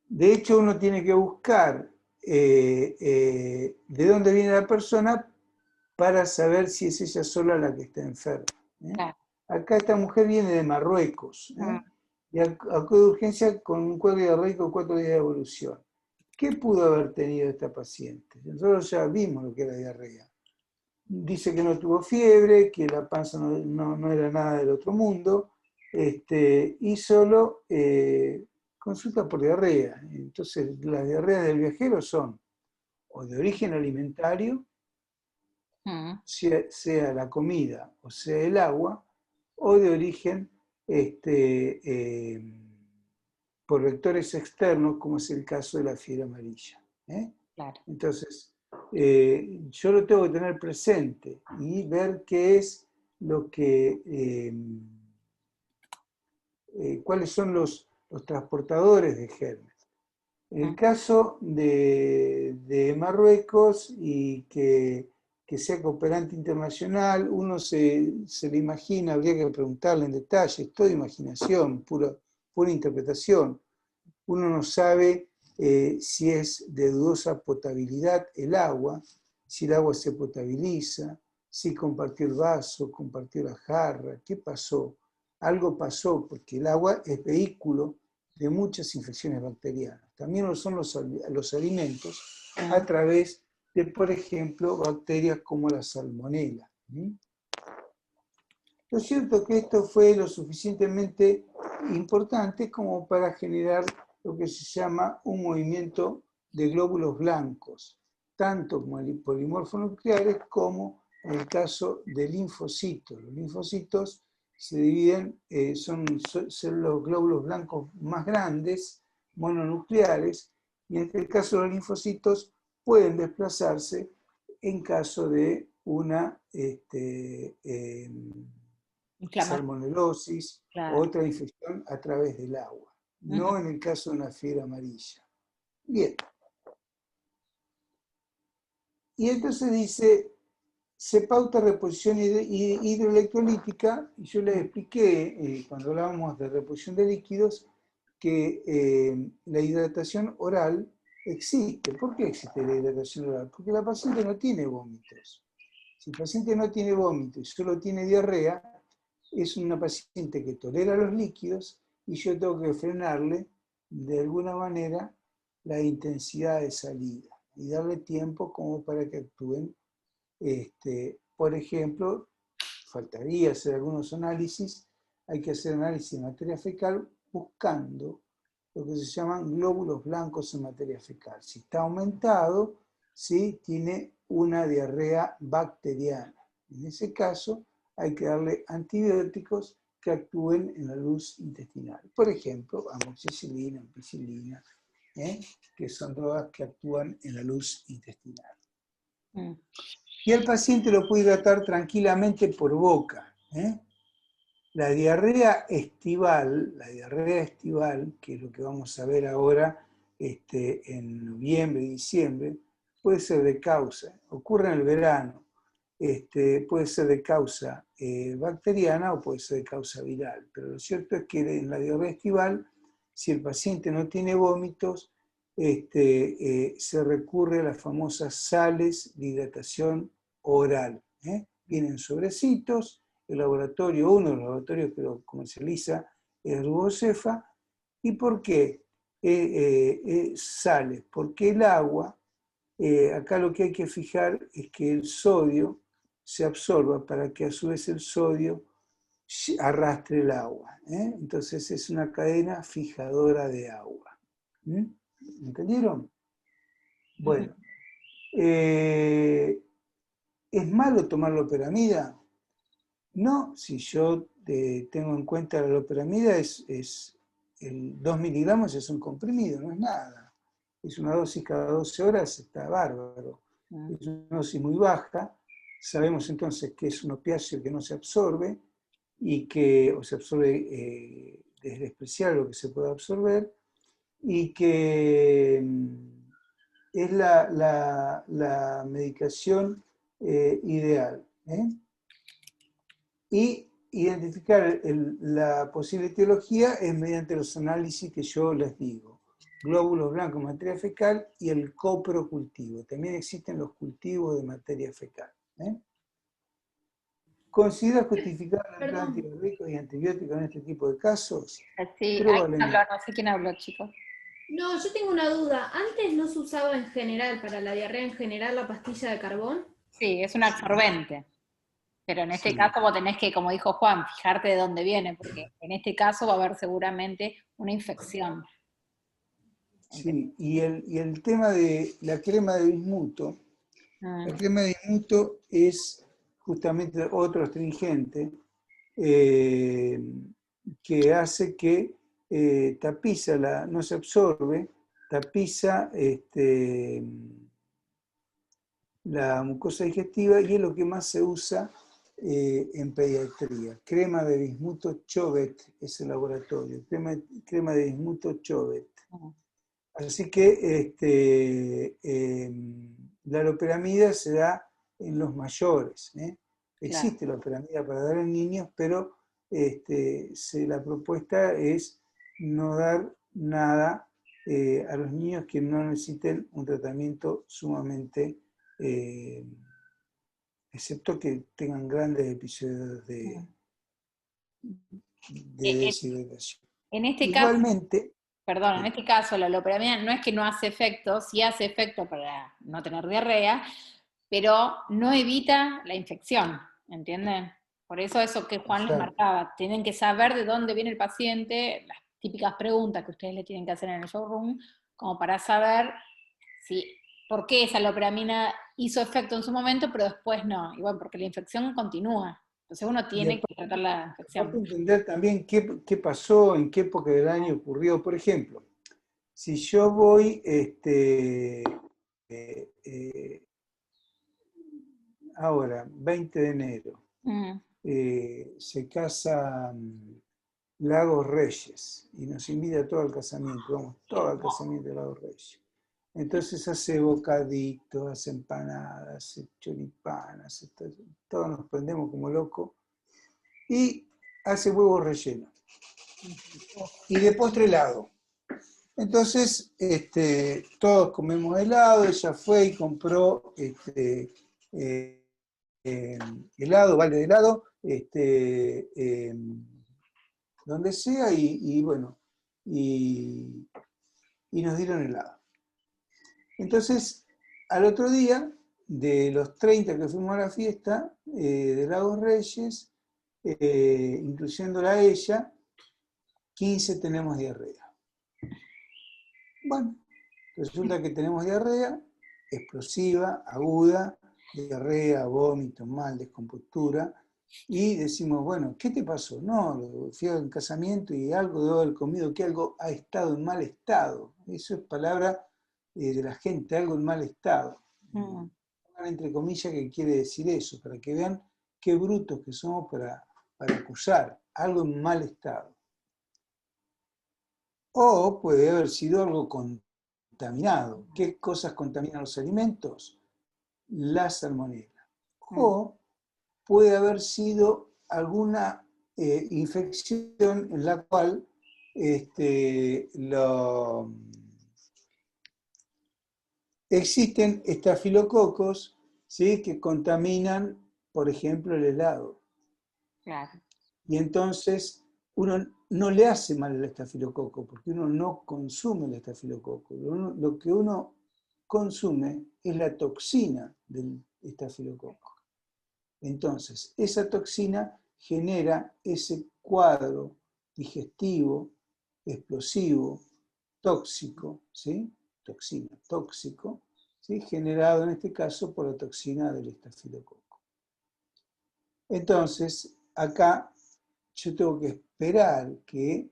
[SPEAKER 1] De hecho, uno tiene que buscar de dónde viene la persona para saber si es ella sola la que está enferma.
[SPEAKER 2] Claro.
[SPEAKER 1] Acá esta mujer viene de Marruecos y acude de urgencia con un cuadro diarreico de 4 días de evolución. ¿Qué pudo haber tenido esta paciente? Nosotros ya vimos lo que era diarrea. Dice que no tuvo fiebre, que la panza no era nada del otro mundo, y solo consulta por diarrea. Entonces, las diarreas del viajero son o de origen alimentario, sea la comida o sea el agua, o de origen por vectores externos, como es el caso de la fiebre amarilla.
[SPEAKER 2] Claro.
[SPEAKER 1] Entonces, yo lo tengo que tener presente y ver qué es lo que, cuáles son los transportadores de germes. En el caso de Marruecos y que sea cooperante internacional, uno se le imagina, habría que preguntarle en detalle, es toda imaginación, pura interpretación. Uno no sabe si es de dudosa potabilidad el agua, si el agua se potabiliza, si compartió el vaso, compartió la jarra, ¿qué pasó? Algo pasó porque el agua es vehículo de muchas infecciones bacterianas. También lo son los alimentos a través de, por ejemplo, bacterias como la salmonela. Lo cierto es que esto fue lo suficientemente importante como para generar lo que se llama un movimiento de glóbulos blancos, tanto polimorfonucleares como en el caso de linfocitos. Los linfocitos se dividen, son los glóbulos blancos más grandes, mononucleares, y en este caso los linfocitos pueden desplazarse en caso de una salmonelosis,
[SPEAKER 2] claro.
[SPEAKER 1] otra infección a través del agua. No en el caso de una fiebre amarilla. Bien. Y entonces dice, se pauta reposición hidroelectrolítica, y yo les expliqué cuando hablábamos de reposición de líquidos que la hidratación oral existe. ¿Por qué existe la hidratación oral? Porque la paciente no tiene vómitos. Si el paciente no tiene vómitos y solo tiene diarrea, es una paciente que tolera los líquidos y yo tengo que frenarle de alguna manera la intensidad de salida y darle tiempo como para que actúen. Por ejemplo, faltaría hacer algunos análisis, hay que hacer análisis de materia fecal buscando lo que se llaman glóbulos blancos en materia fecal. Si está aumentado, ¿sí? Tiene una diarrea bacteriana. En ese caso, hay que darle antibióticos que actúen en la luz intestinal. Por ejemplo, amoxicilina, ampicilina, que son drogas que actúan en la luz intestinal. Y el paciente lo puede hidratar tranquilamente por boca. La diarrea estival, que es lo que vamos a ver ahora en noviembre y diciembre, puede ser de causa, ocurre en el verano, puede ser de causa bacteriana o puede ser de causa viral. Pero lo cierto es que en la diarrea estival, si el paciente no tiene vómitos, se recurre a las famosas sales de hidratación oral. Vienen sobrecitos, el laboratorio, uno de los laboratorios que lo comercializa es Rugocefa. ¿Y por qué sales? Porque el agua, acá lo que hay que fijar es que el sodio se absorba para que a su vez el sodio arrastre el agua. Entonces es una cadena fijadora de agua. ¿Entendieron? Bueno. ¿Es malo tomar loperamida? No, si yo tengo en cuenta la loperamida, el 2 miligramos es un comprimido, no es nada. Es una dosis cada 12 horas, está bárbaro. Es una dosis muy baja. Sabemos entonces que es un opiáceo que no se absorbe, o se absorbe desde especial lo que se puede absorber, y que es la medicación ideal. Y identificar la posible etiología es mediante los análisis que yo les digo. Glóbulos blancos, materia fecal y el coprocultivo. También existen los cultivos de materia fecal. ¿Considera justificar la empleada de antibióticos y antibióticos en este tipo de casos?
[SPEAKER 2] Sí,
[SPEAKER 1] Probablemente.
[SPEAKER 2] no sé quién habló, chicos.
[SPEAKER 7] No, yo tengo una duda. ¿Antes no se usaba en general, para la diarrea en general, la pastilla de carbón?
[SPEAKER 2] Sí, es un absorbente. Pero en este caso vos tenés que, como dijo Juan, fijarte de dónde viene, porque en este caso va a haber seguramente una infección.
[SPEAKER 1] Sí, y el tema de la crema de bismuto, la crema de bismuto es justamente otro astringente que hace que tapiza, no se absorbe, tapiza la mucosa digestiva y es lo que más se usa en pediatría. Crema de bismuto Chovet es el laboratorio, crema de bismuto Chovet. Así que la loperamida se da en los mayores. Existe la loperamida para dar en niños, pero la propuesta es no dar nada a los niños que no necesiten un tratamiento sumamente, excepto que tengan grandes episodios de deshidratación.
[SPEAKER 2] En este
[SPEAKER 1] Igualmente,
[SPEAKER 2] en este caso la loperamida no es que no hace efecto, sí hace efecto para no tener diarrea, pero no evita la infección, ¿entienden? Por eso que Juan les marcaba, tienen que saber de dónde viene el paciente, las típicas preguntas que ustedes le tienen que hacer en el showroom, como para saber por qué esa loperamida hizo efecto en su momento, pero después no. Y bueno, porque la infección continúa. Entonces uno tiene que tratar la infección.
[SPEAKER 1] Hay que entender también qué pasó, en qué época del año ocurrió. Por ejemplo, si yo voy ahora, 20 de enero, se casa Lagos Reyes y nos invita a todo al casamiento, vamos, todo al casamiento de Lagos Reyes. Entonces hace bocaditos, hace empanadas, hace choripanas, todos nos prendemos como locos y hace huevos rellenos. Y de postre helado. Entonces, todos comemos helado, ella fue y compró helado, vale de helado, donde sea, y bueno, y nos dieron helado. Entonces, al otro día, de los 30 que fuimos a la fiesta de Lagos Reyes, incluyéndola a ella, 15 tenemos diarrea. Bueno, resulta que tenemos diarrea explosiva, aguda, diarrea, vómito, mal, descompostura, y decimos, bueno, ¿qué te pasó? No, fui al casamiento y algo debo haber comido, que algo ha estado en mal estado. Eso es palabra de la gente, algo en mal estado. Entre comillas, que quiere decir eso, para que vean qué brutos que somos para acusar, algo en mal estado. O puede haber sido algo contaminado. ¿Qué cosas contaminan los alimentos? La salmonela. O puede haber sido alguna infección en la cual existen estafilococos, ¿sí?, que contaminan, por ejemplo, el helado.
[SPEAKER 2] Claro.
[SPEAKER 1] Y entonces uno no le hace mal al estafilococo, porque uno no consume el estafilococo. Lo que uno consume es la toxina del estafilococo. Entonces, esa toxina genera ese cuadro digestivo, explosivo, tóxico, ¿sí? Toxina, tóxico, ¿sí?, generado en este caso por la toxina del estafilococo. Entonces, acá yo tengo que esperar que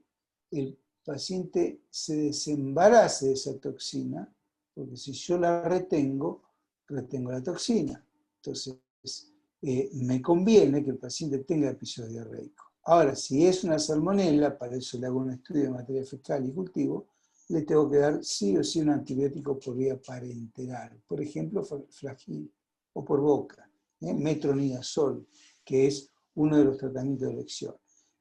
[SPEAKER 1] el paciente se desembarace de esa toxina, porque si yo la retengo la toxina. Entonces, me conviene que el paciente tenga episodio diarreico. Ahora, si es una salmonela, para eso le hago un estudio de materia fecal y cultivo, le tengo que dar sí o sí un antibiótico por vía parenteral, por ejemplo, Flagyl, o por boca, metronidazol, que es uno de los tratamientos de elección.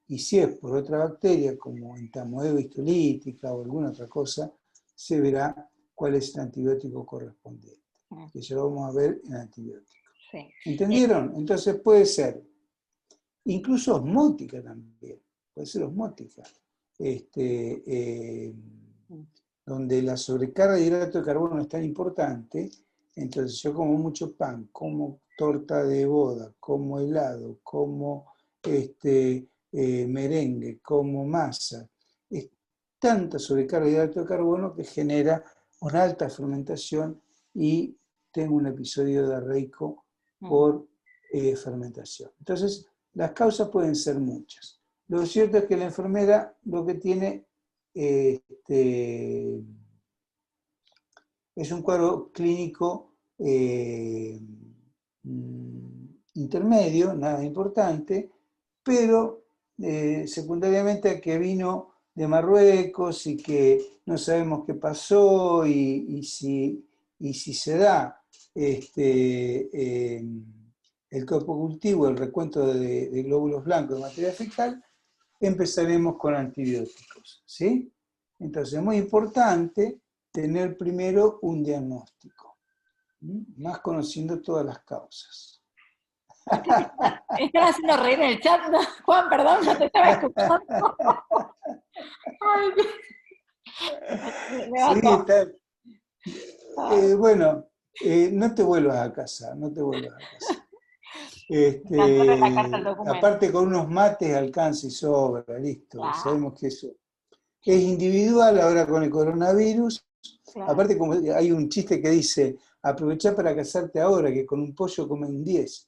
[SPEAKER 1] Y si es por otra bacteria, como entamoeba histolítica o alguna otra cosa, se verá cuál es el antibiótico correspondiente, que ya lo vamos a ver en antibiótico. Sí. ¿Entendieron? Entonces puede ser, incluso osmótica también, puede ser osmótica, donde la sobrecarga de hidrato de carbono es tan importante, entonces yo como mucho pan, como torta de boda, como helado, como merengue, como masa, es tanta sobrecarga de hidrato de carbono que genera una alta fermentación y tengo un episodio diarreico por fermentación. Entonces, las causas pueden ser muchas. Lo cierto es que la enfermera lo que tiene es un cuadro clínico intermedio, nada importante, pero secundariamente a que vino de Marruecos y que no sabemos qué pasó y si se da el topocultivo, el recuento de glóbulos blancos de materia fecal, empezaremos con antibióticos, ¿sí? Entonces es muy importante tener primero un diagnóstico, más conociendo todas las causas.
[SPEAKER 2] Están haciendo reír en el chat, ¿no? Juan, perdón, no te estaba escuchando. Ay,
[SPEAKER 1] sí, está. Bueno, no te vuelvas a casa, no te vuelvas a casa. Aparte con unos mates alcanza y sobra, listo. Claro. Sabemos que eso es individual ahora con el coronavirus. Claro. Aparte como hay un chiste que dice, aprovechá para casarte ahora, que con un pollo comen 10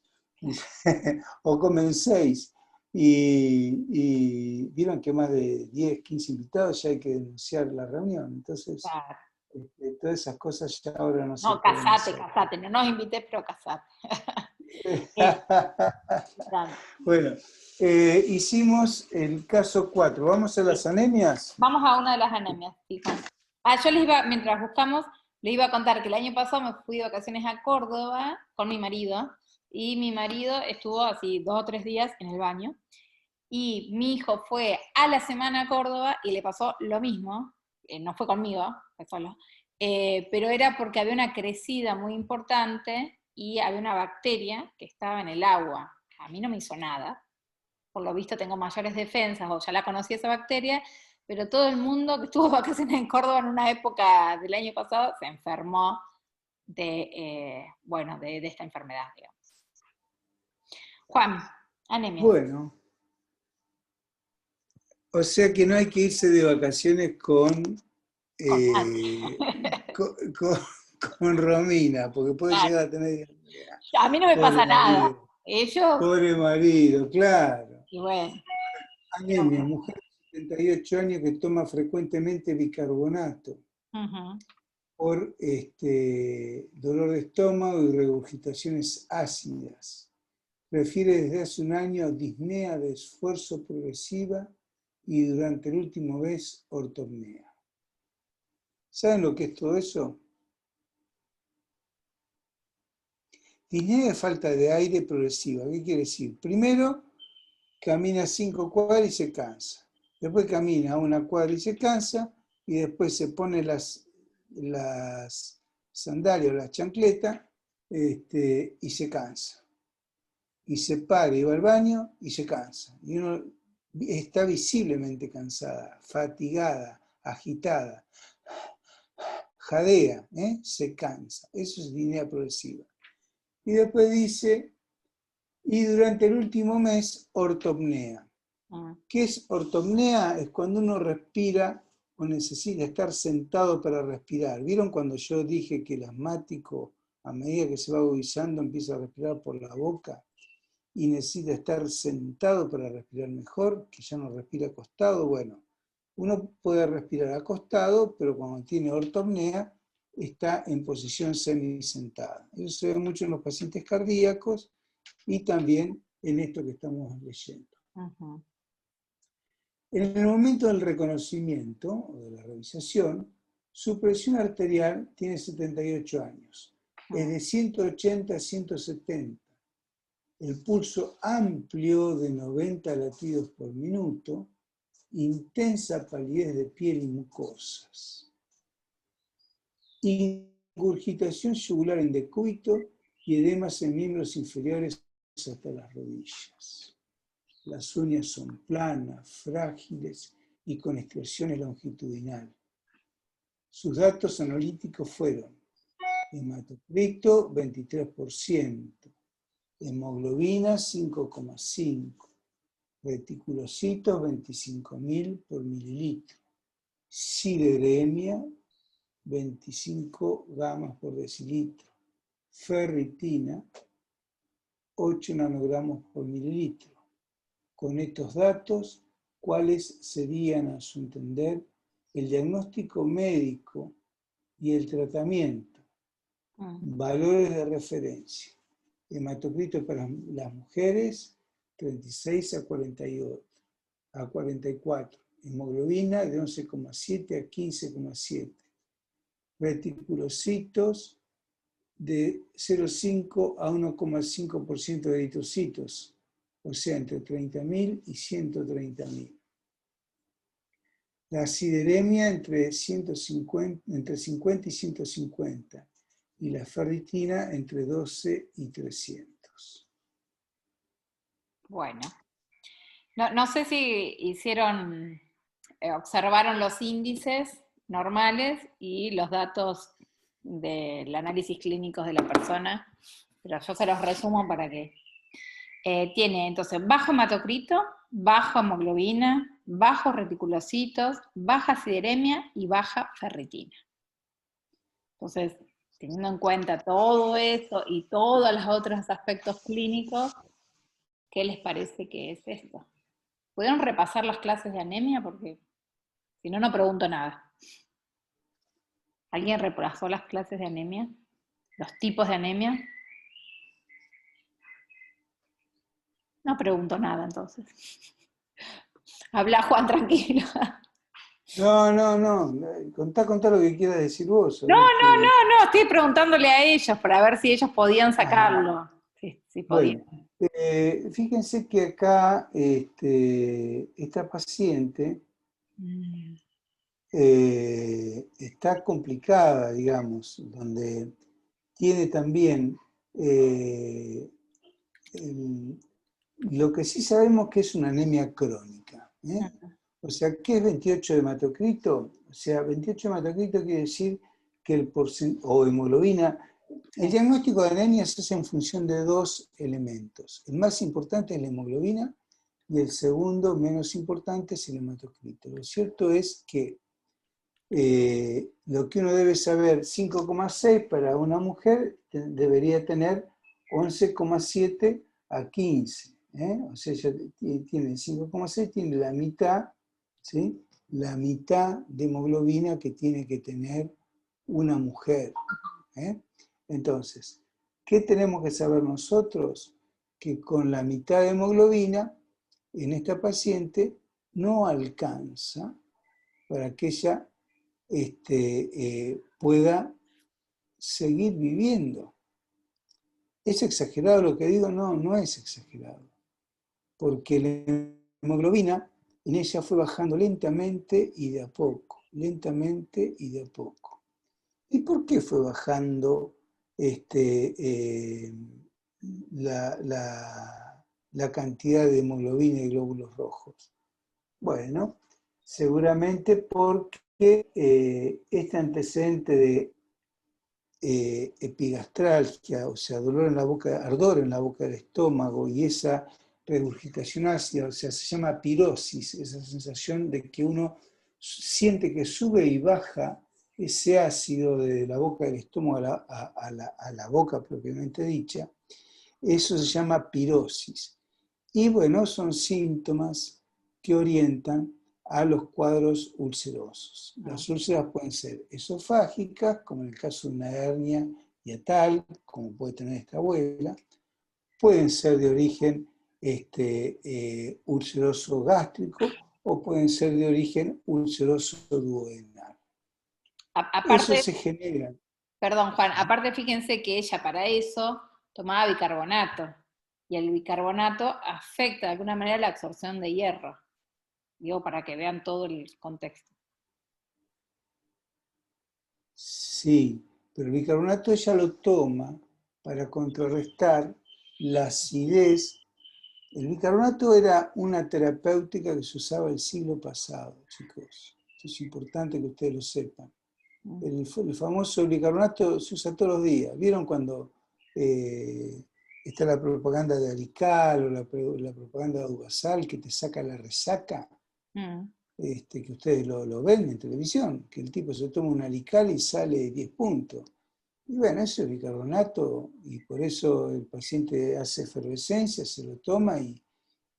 [SPEAKER 1] o comen 6. Y vieron que más de 10, 15 invitados ya hay que denunciar la reunión. Entonces, claro, todas esas cosas ya ahora no se pueden hacer.
[SPEAKER 2] Casate, no nos invites, pero casate.
[SPEAKER 1] Bueno, hicimos el caso 4. ¿Vamos a las anemias?
[SPEAKER 2] Vamos a una de las anemias, sí, Juan. Yo mientras buscamos, les iba a contar que el año pasado me fui de vacaciones a Córdoba con mi marido, y mi marido estuvo así 2 o 3 días en el baño, y mi hijo fue a la semana a Córdoba y le pasó lo mismo, no fue conmigo, fue solo, pero era porque había una crecida muy importante y había una bacteria que estaba en el agua. A mí no me hizo nada, por lo visto tengo mayores defensas, o ya la conocí esa bacteria, pero todo el mundo que estuvo de vacaciones en Córdoba en una época del año pasado se enfermó de esta enfermedad, digamos. Juan, anemia.
[SPEAKER 1] Bueno, o sea que no hay que irse de vacaciones con Romina, porque puede llegar a tener...
[SPEAKER 2] A mí no me pasa nada.
[SPEAKER 1] Pobre marido, claro.
[SPEAKER 2] Y bueno.
[SPEAKER 1] Anemia, mujer de 78 años que toma frecuentemente bicarbonato por dolor de estómago y regurgitaciones ácidas. Refiere desde hace un año disnea de esfuerzo progresiva y durante el último mes ortopnea. ¿Saben lo que es todo eso? Disnea de falta de aire progresiva. ¿Qué quiere decir? Primero, camina 5 cuadras y se cansa. Después camina 1 cuadra y se cansa. Y después se pone las sandalias o las chancletas y se cansa. Y se para y va al baño y se cansa. Y uno está visiblemente cansada, fatigada, agitada, jadea, se cansa. Eso es disnea progresiva. Y después dice, y durante el último mes, ortopnea. ¿Qué es ortopnea? Es cuando uno respira o necesita estar sentado para respirar. ¿Vieron cuando yo dije que el asmático, a medida que se va agudizando, empieza a respirar por la boca y necesita estar sentado para respirar mejor, que ya no respira acostado? Bueno, uno puede respirar acostado, pero cuando tiene ortopnea, está en posición semisentada. Eso se ve mucho en los pacientes cardíacos y también en esto que estamos leyendo. En el momento del reconocimiento o de la revisación, su presión arterial tiene 78 años, es de 180 a 170. El pulso amplio de 90 latidos por minuto, intensa palidez de piel y mucosas. Ingurgitación yugular en decúbito y edemas en miembros inferiores hasta las rodillas. Las uñas son planas, frágiles y con expresiones longitudinales. Sus datos analíticos fueron hematocrito 23%, hemoglobina 5,5, reticulocitos 25.000 por mililitro, sideremia 25 gamas por decilitro, ferritina 8 nanogramos por mililitro. Con estos datos, ¿cuáles serían, a su entender, el diagnóstico médico y el tratamiento? Valores de referencia. Hematocrito para las mujeres, 36 a 44. Hemoglobina de 11,7 a 15,7. Reticulocitos de 0,5 a 1,5% de eritrocitos, o sea, entre 30.000 y 130.000. La sideremia entre 50 y 150, y la ferritina entre 12 y 300.
[SPEAKER 2] Bueno, no sé si observaron los índices normales y los datos del análisis clínico de la persona, pero yo se los resumo para que... tiene entonces bajo hematocrito, bajo hemoglobina, bajos reticulocitos, baja sideremia y baja ferritina. Entonces, teniendo en cuenta todo eso y todos los otros aspectos clínicos, ¿qué les parece que es esto? ¿Pudieron repasar las clases de anemia? Porque si no, no pregunto nada. ¿Alguien repasó las clases de anemia? ¿Los tipos de anemia? No pregunto nada entonces. Habla Juan, tranquilo.
[SPEAKER 1] No, contá lo que quieras decir vos. A
[SPEAKER 2] No,
[SPEAKER 1] ver
[SPEAKER 2] no,
[SPEAKER 1] qué...
[SPEAKER 2] no, no, estoy preguntándole a ellos para ver si ellos podían
[SPEAKER 1] Ah,
[SPEAKER 2] sacarlo. Sí, podían.
[SPEAKER 1] bueno, fíjense que acá esta paciente está complicada, digamos, donde tiene también el- lo que sí sabemos que es una anemia crónica. O sea, ¿qué es 28 de hematocrito? O sea, 28 de hematocrito quiere decir que o hemoglobina. El diagnóstico de anemia se hace en función de dos elementos. El más importante es la hemoglobina y el segundo, menos importante, es el hematocrito. Lo cierto es que lo que uno debe saber, 5,6 para una mujer debería tener 11,7 a 15. O sea, ella tiene 5,6, tiene la mitad, ¿sí? La mitad de hemoglobina que tiene que tener una mujer. Entonces, ¿qué tenemos que saber nosotros? Que con la mitad de hemoglobina, en esta paciente no alcanza para que ella pueda seguir viviendo. ¿Es exagerado lo que digo? No, no es exagerado. Porque la hemoglobina en ella fue bajando lentamente y de a poco, lentamente y de a poco. ¿Y por qué fue bajando la cantidad de hemoglobina y glóbulos rojos? Bueno, seguramente porque este antecedente de epigastralgia, o sea, dolor en la boca, ardor en la boca del estómago y esa regurgitación ácida, o sea, se llama pirosis, esa sensación de que uno siente que sube y baja ese ácido de la boca del estómago a la boca propiamente dicha, eso se llama pirosis. Y bueno, son síntomas que orientan a los cuadros ulcerosos. Las úlceras pueden ser esofágicas, como en el caso de una hernia hiatal, como puede tener esta abuela. Pueden ser de origen ulceroso gástrico o pueden ser de origen ulceroso duodenal. Eso
[SPEAKER 2] Aparte,
[SPEAKER 1] se genera.
[SPEAKER 2] perdón Juan, aparte fíjense que ella para eso tomaba bicarbonato. Y el bicarbonato afecta de alguna manera la absorción de hierro. Digo, para que vean todo el contexto.
[SPEAKER 1] Sí, pero el bicarbonato ella lo toma para contrarrestar la acidez. El bicarbonato era una terapéutica que se usaba el siglo pasado, chicos. Esto es importante que ustedes lo sepan. El famoso bicarbonato se usa todos los días. ¿Vieron cuando está la propaganda de Alical o la propaganda de Aduvasal que te saca la resaca? Que ustedes lo ven en televisión, que el tipo se toma un Alical y sale 10 puntos. Y bueno, eso es bicarbonato y por eso el paciente hace efervescencia, se lo toma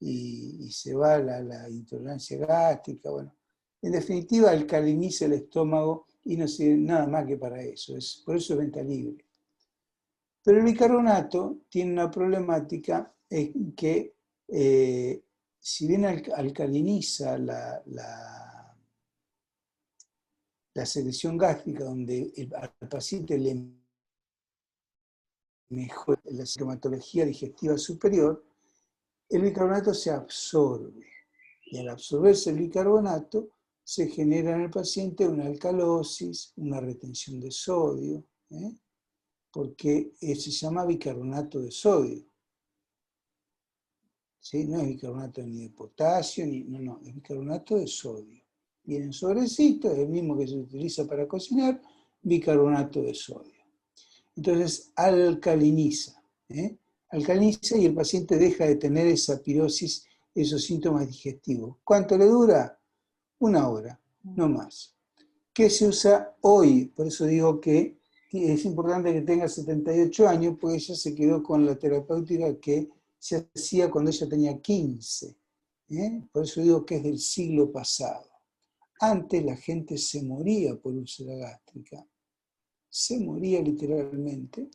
[SPEAKER 1] y se va la intolerancia gástrica. Bueno, en definitiva alcaliniza el estómago y no sirve nada más que para eso, por eso es venta libre. Pero el bicarbonato tiene una problemática en que si bien alcaliniza la secreción gástrica, donde al paciente le mejora la sintomatología digestiva superior, el bicarbonato se absorbe. Y al absorberse el bicarbonato, se genera en el paciente una alcalosis, una retención de sodio, porque se llama bicarbonato de sodio. ¿Sí? No es bicarbonato ni de potasio, no, es bicarbonato de sodio. Viene en sobrecito, es el mismo que se utiliza para cocinar, bicarbonato de sodio. Entonces alcaliniza, alcaliniza y el paciente deja de tener esa pirosis, esos síntomas digestivos. ¿Cuánto le dura? 1 hora, no más. ¿Qué se usa hoy? Por eso digo que es importante que tenga 78 años, porque ella se quedó con la terapéutica que se hacía cuando ella tenía 15. Por eso digo que es del siglo pasado. Antes la gente se moría por úlcera gástrica. Se moría literalmente.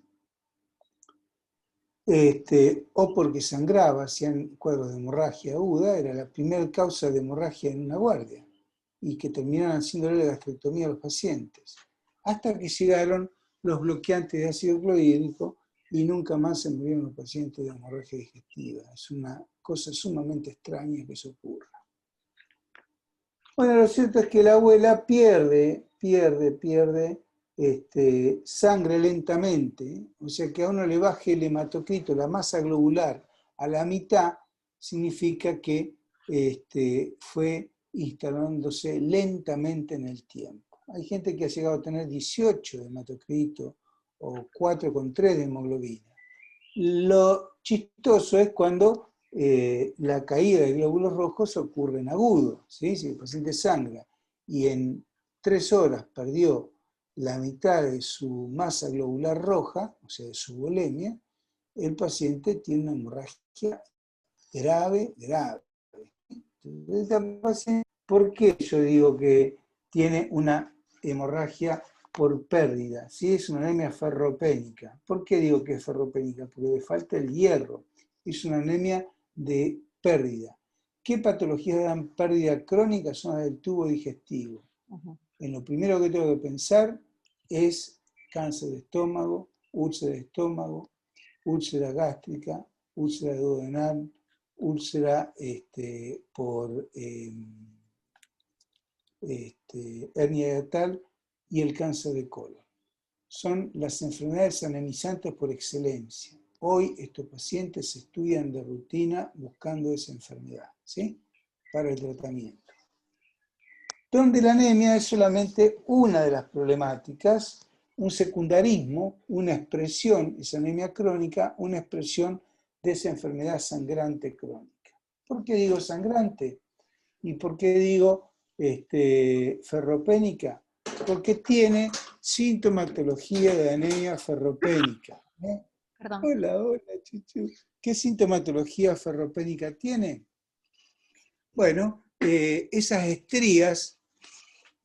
[SPEAKER 1] o porque sangraba, hacían cuadros de hemorragia aguda, era la primera causa de hemorragia en una guardia, y que terminaron haciéndole la gastrectomía a los pacientes, hasta que llegaron los bloqueantes de ácido clorhídrico y nunca más se murieron los pacientes de hemorragia digestiva. Es una cosa sumamente extraña que eso ocurra. Bueno, lo cierto es que la abuela pierde sangre lentamente, o sea que a uno le baje el hematocrito, la masa globular, a la mitad, significa que fue instalándose lentamente en el tiempo. Hay gente que ha llegado a tener 18 de hematocrito o 4,3 de hemoglobina. Lo chistoso es cuando la caída de glóbulos rojos ocurre en agudo, ¿sí? Si el paciente sangra y en 3 horas perdió la mitad de su masa globular roja, o sea, de su volemia, el paciente tiene una hemorragia grave. Entonces, ¿por qué yo digo que tiene una hemorragia por pérdida? Si es una anemia ferropénica. ¿Por qué digo que es ferropénica? Porque le falta el hierro. Es una anemia de pérdida. ¿Qué patologías dan pérdida crónica? Son las del tubo digestivo. En lo primero que tengo que pensar es cáncer de estómago, úlcera de estómago, úlcera gástrica, úlcera duodenal, úlcera por hernia hiatal y el cáncer de colon. Son las enfermedades anemizantes por excelencia. Hoy estos pacientes se estudian de rutina buscando esa enfermedad, ¿sí? Para el tratamiento. Donde la anemia es solamente una de las problemáticas, un secundarismo, una expresión, esa anemia crónica, una expresión de esa enfermedad sangrante crónica. ¿Por qué digo sangrante? ¿Y por qué digo ferropénica? Porque tiene sintomatología de anemia ferropénica.
[SPEAKER 2] Perdón.
[SPEAKER 1] Hola, Chuchu. ¿Qué sintomatología ferropénica tiene? Bueno, esas estrías.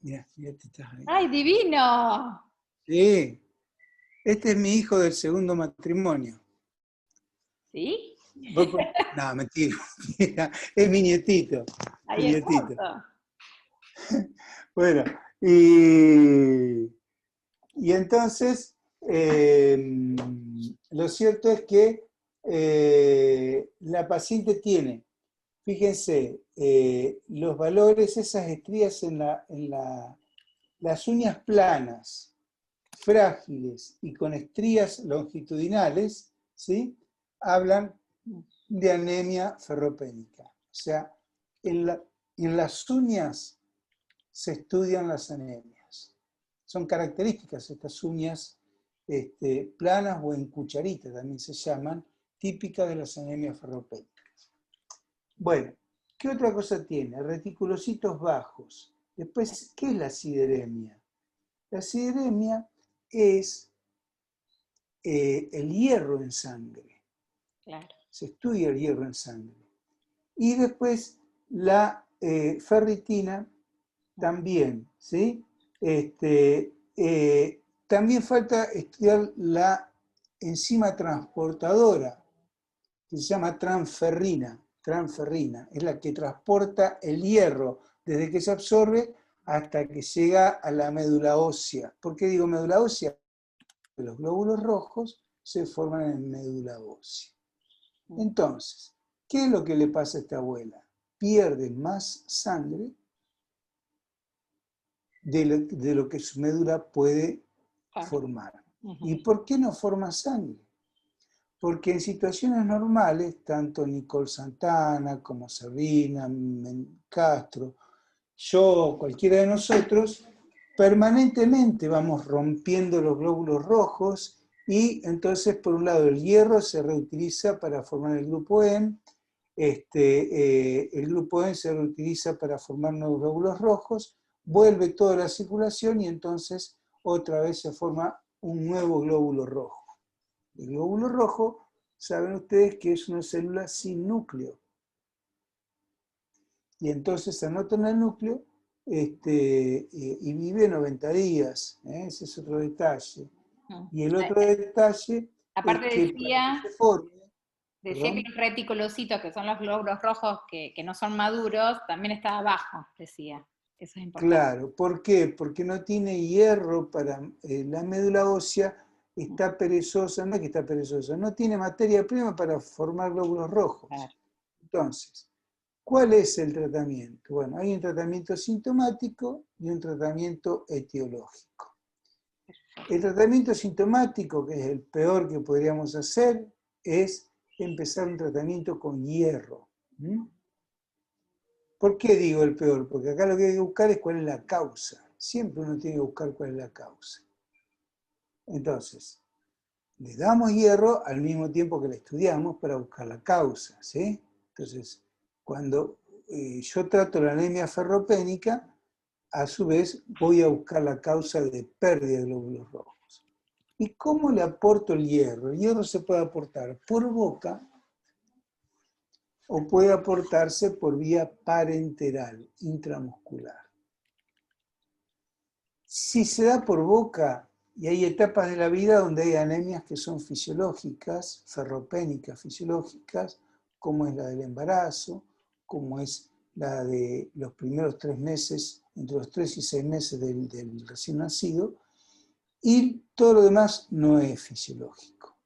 [SPEAKER 1] Mirá, te estás ahí.
[SPEAKER 2] ¡Ay, divino!
[SPEAKER 1] Sí, este es mi hijo del segundo matrimonio.
[SPEAKER 2] ¿Sí?
[SPEAKER 1] No, mentira. Es mi nietito.
[SPEAKER 2] Ahí
[SPEAKER 1] Mi
[SPEAKER 2] es
[SPEAKER 1] nietito.
[SPEAKER 2] corto.
[SPEAKER 1] Bueno, y entonces, lo cierto es que la paciente tiene, fíjense, los valores, esas estrías en las uñas planas, frágiles y con estrías longitudinales, ¿sí? Hablan de anemia ferropénica. O sea, en las uñas se estudian las anemias. Son características estas uñas planas o en cucharita, también se llaman, típicas de las anemias ferropénicas. Bueno, ¿qué otra cosa tiene? Reticulocitos bajos. Después, ¿qué es la sideremia? La sideremia es el hierro en sangre.
[SPEAKER 2] Claro.
[SPEAKER 1] Se estudia el hierro en sangre. Y después la ferritina también, ¿sí? También falta estudiar la enzima transportadora, que se llama transferrina. Transferrina es la que transporta el hierro desde que se absorbe hasta que llega a la médula ósea. ¿Por qué digo médula ósea? Los glóbulos rojos se forman en médula ósea. Entonces, ¿qué es lo que le pasa a esta abuela? Pierde más sangre de lo que su médula puede formar. ¿Y por qué no forma sangre? Porque en situaciones normales, tanto Nicole Santana como Sabrina Castro, yo, cualquiera de nosotros, permanentemente vamos rompiendo los glóbulos rojos y entonces, por un lado, el hierro se reutiliza para formar el grupo M, el grupo M se reutiliza para formar nuevos glóbulos rojos, vuelve toda la circulación y entonces otra vez se forma un nuevo glóbulo rojo. El glóbulo rojo, saben ustedes que es una célula sin núcleo. Y entonces se anota en el núcleo y vive 90 días. Ese es otro detalle. Y el otro detalle
[SPEAKER 2] Aparte
[SPEAKER 1] es que
[SPEAKER 2] decía...
[SPEAKER 1] para que se forme,
[SPEAKER 2] Decía que los reticulocitos, que son los glóbulos rojos que no son maduros, también está abajo, decía. Eso es importante.
[SPEAKER 1] claro, ¿por qué? Porque no tiene hierro para la médula ósea, está perezosa, no es que está perezosa, no tiene materia prima para formar glóbulos rojos.
[SPEAKER 2] Claro.
[SPEAKER 1] Entonces, ¿cuál es el tratamiento? Bueno, hay un tratamiento sintomático y un tratamiento etiológico. El tratamiento sintomático, que es el peor que podríamos hacer, es empezar un tratamiento con hierro. ¿Por qué digo el peor? Porque acá lo que hay que buscar es cuál es la causa. Siempre uno tiene que buscar cuál es la causa. Entonces, le damos hierro al mismo tiempo que la estudiamos para buscar la causa, ¿sí? Entonces, cuando yo trato la anemia ferropénica, a su vez voy a buscar la causa de pérdida de glóbulos rojos. ¿Y cómo le aporto el hierro? El hierro se puede aportar por boca o puede aportarse por vía parenteral, intramuscular. Si se da por boca, y hay etapas de la vida donde hay anemias que son fisiológicas, ferropénicas fisiológicas, como es la del embarazo, como es la de los primeros 3 meses, entre los 3 y 6 meses del recién nacido, y todo lo demás no es fisiológico.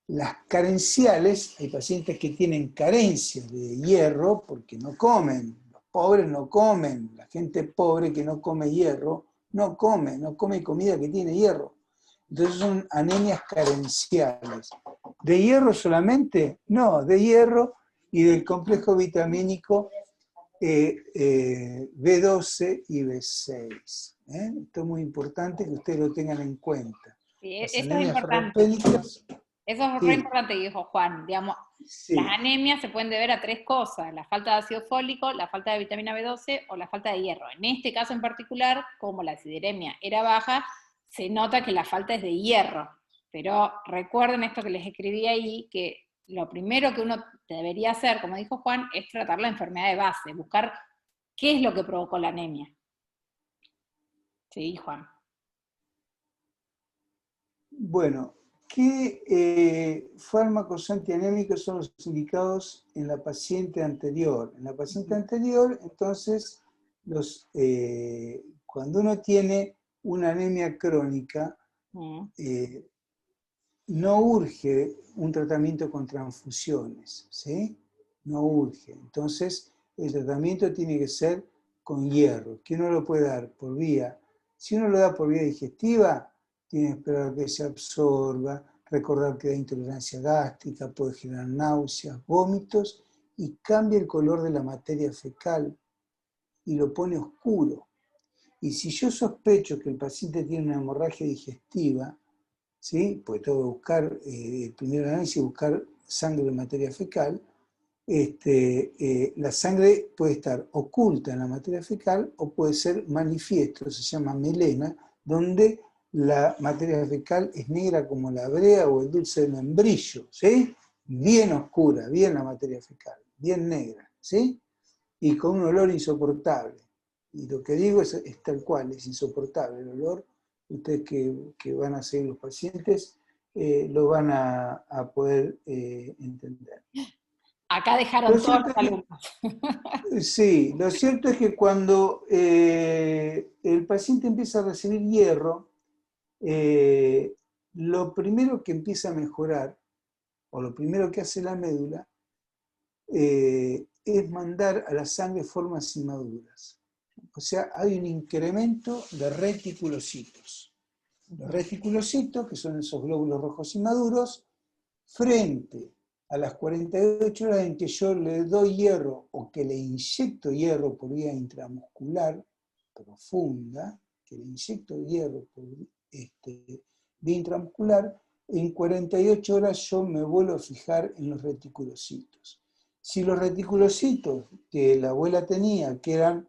[SPEAKER 1] Las carenciales, hay pacientes que tienen carencias de hierro porque no comen, los pobres no comen, la gente pobre que no come hierro, no come comida que tiene hierro. Entonces son anemias carenciales. ¿De hierro solamente? No, de hierro y del complejo vitamínico B12 y B6. Esto es muy importante que ustedes lo tengan en cuenta.
[SPEAKER 2] Sí,
[SPEAKER 1] Las
[SPEAKER 2] eso es
[SPEAKER 1] anemias
[SPEAKER 2] importante.
[SPEAKER 1] ferropénicas.
[SPEAKER 2] Eso es
[SPEAKER 1] Sí.
[SPEAKER 2] re importante, dijo Juan. Digamos,
[SPEAKER 1] Sí.
[SPEAKER 2] las anemias se pueden deber a 3 cosas: la falta de ácido fólico, la falta de vitamina B12 o la falta de hierro. En este caso en particular, como la acideremia era baja, se nota que la falta es de hierro. Pero recuerden esto que les escribí ahí, que lo primero que uno debería hacer, como dijo Juan, es tratar la enfermedad de base, buscar qué es lo que provocó la anemia. Sí, Juan.
[SPEAKER 1] Bueno, ¿qué fármacos antianémicos son los indicados en la paciente anterior? En la paciente anterior, entonces, cuando uno tiene una anemia crónica, no urge un tratamiento con transfusiones, ¿sí? No urge. Entonces, el tratamiento tiene que ser con hierro, que uno lo puede dar por vía. Si uno lo da por vía digestiva, tiene que esperar a que se absorba, recordar que da intolerancia gástrica, puede generar náuseas, vómitos y cambia el color de la materia fecal y lo pone oscuro. Y si yo sospecho que el paciente tiene una hemorragia digestiva, ¿sí? Pues tengo que buscar, el primer análisis, buscar sangre de materia fecal. La sangre puede estar oculta en la materia fecal o puede ser manifiesto, se llama melena, donde la materia fecal es negra como la brea o el dulce de membrillo, ¿sí? Bien oscura, bien la materia fecal, bien negra, ¿sí? Y con un olor insoportable. Y lo que digo es tal cual, es insoportable el olor. Ustedes que van a seguir los pacientes lo van a poder entender.
[SPEAKER 2] Acá dejaron todos los alumnos.
[SPEAKER 1] Sí, lo cierto es que cuando el paciente empieza a recibir hierro, lo primero que empieza a mejorar, o lo primero que hace la médula, es mandar a la sangre formas inmaduras. O sea, hay un incremento de reticulocitos. Los reticulocitos, que son esos glóbulos rojos inmaduros, frente a las 48 horas en que yo le doy hierro o que le inyecto hierro por vía intramuscular profunda, que le inyecto hierro por vía intramuscular, en 48 horas yo me vuelvo a fijar en los reticulocitos. Si los reticulocitos que la abuela tenía, que eran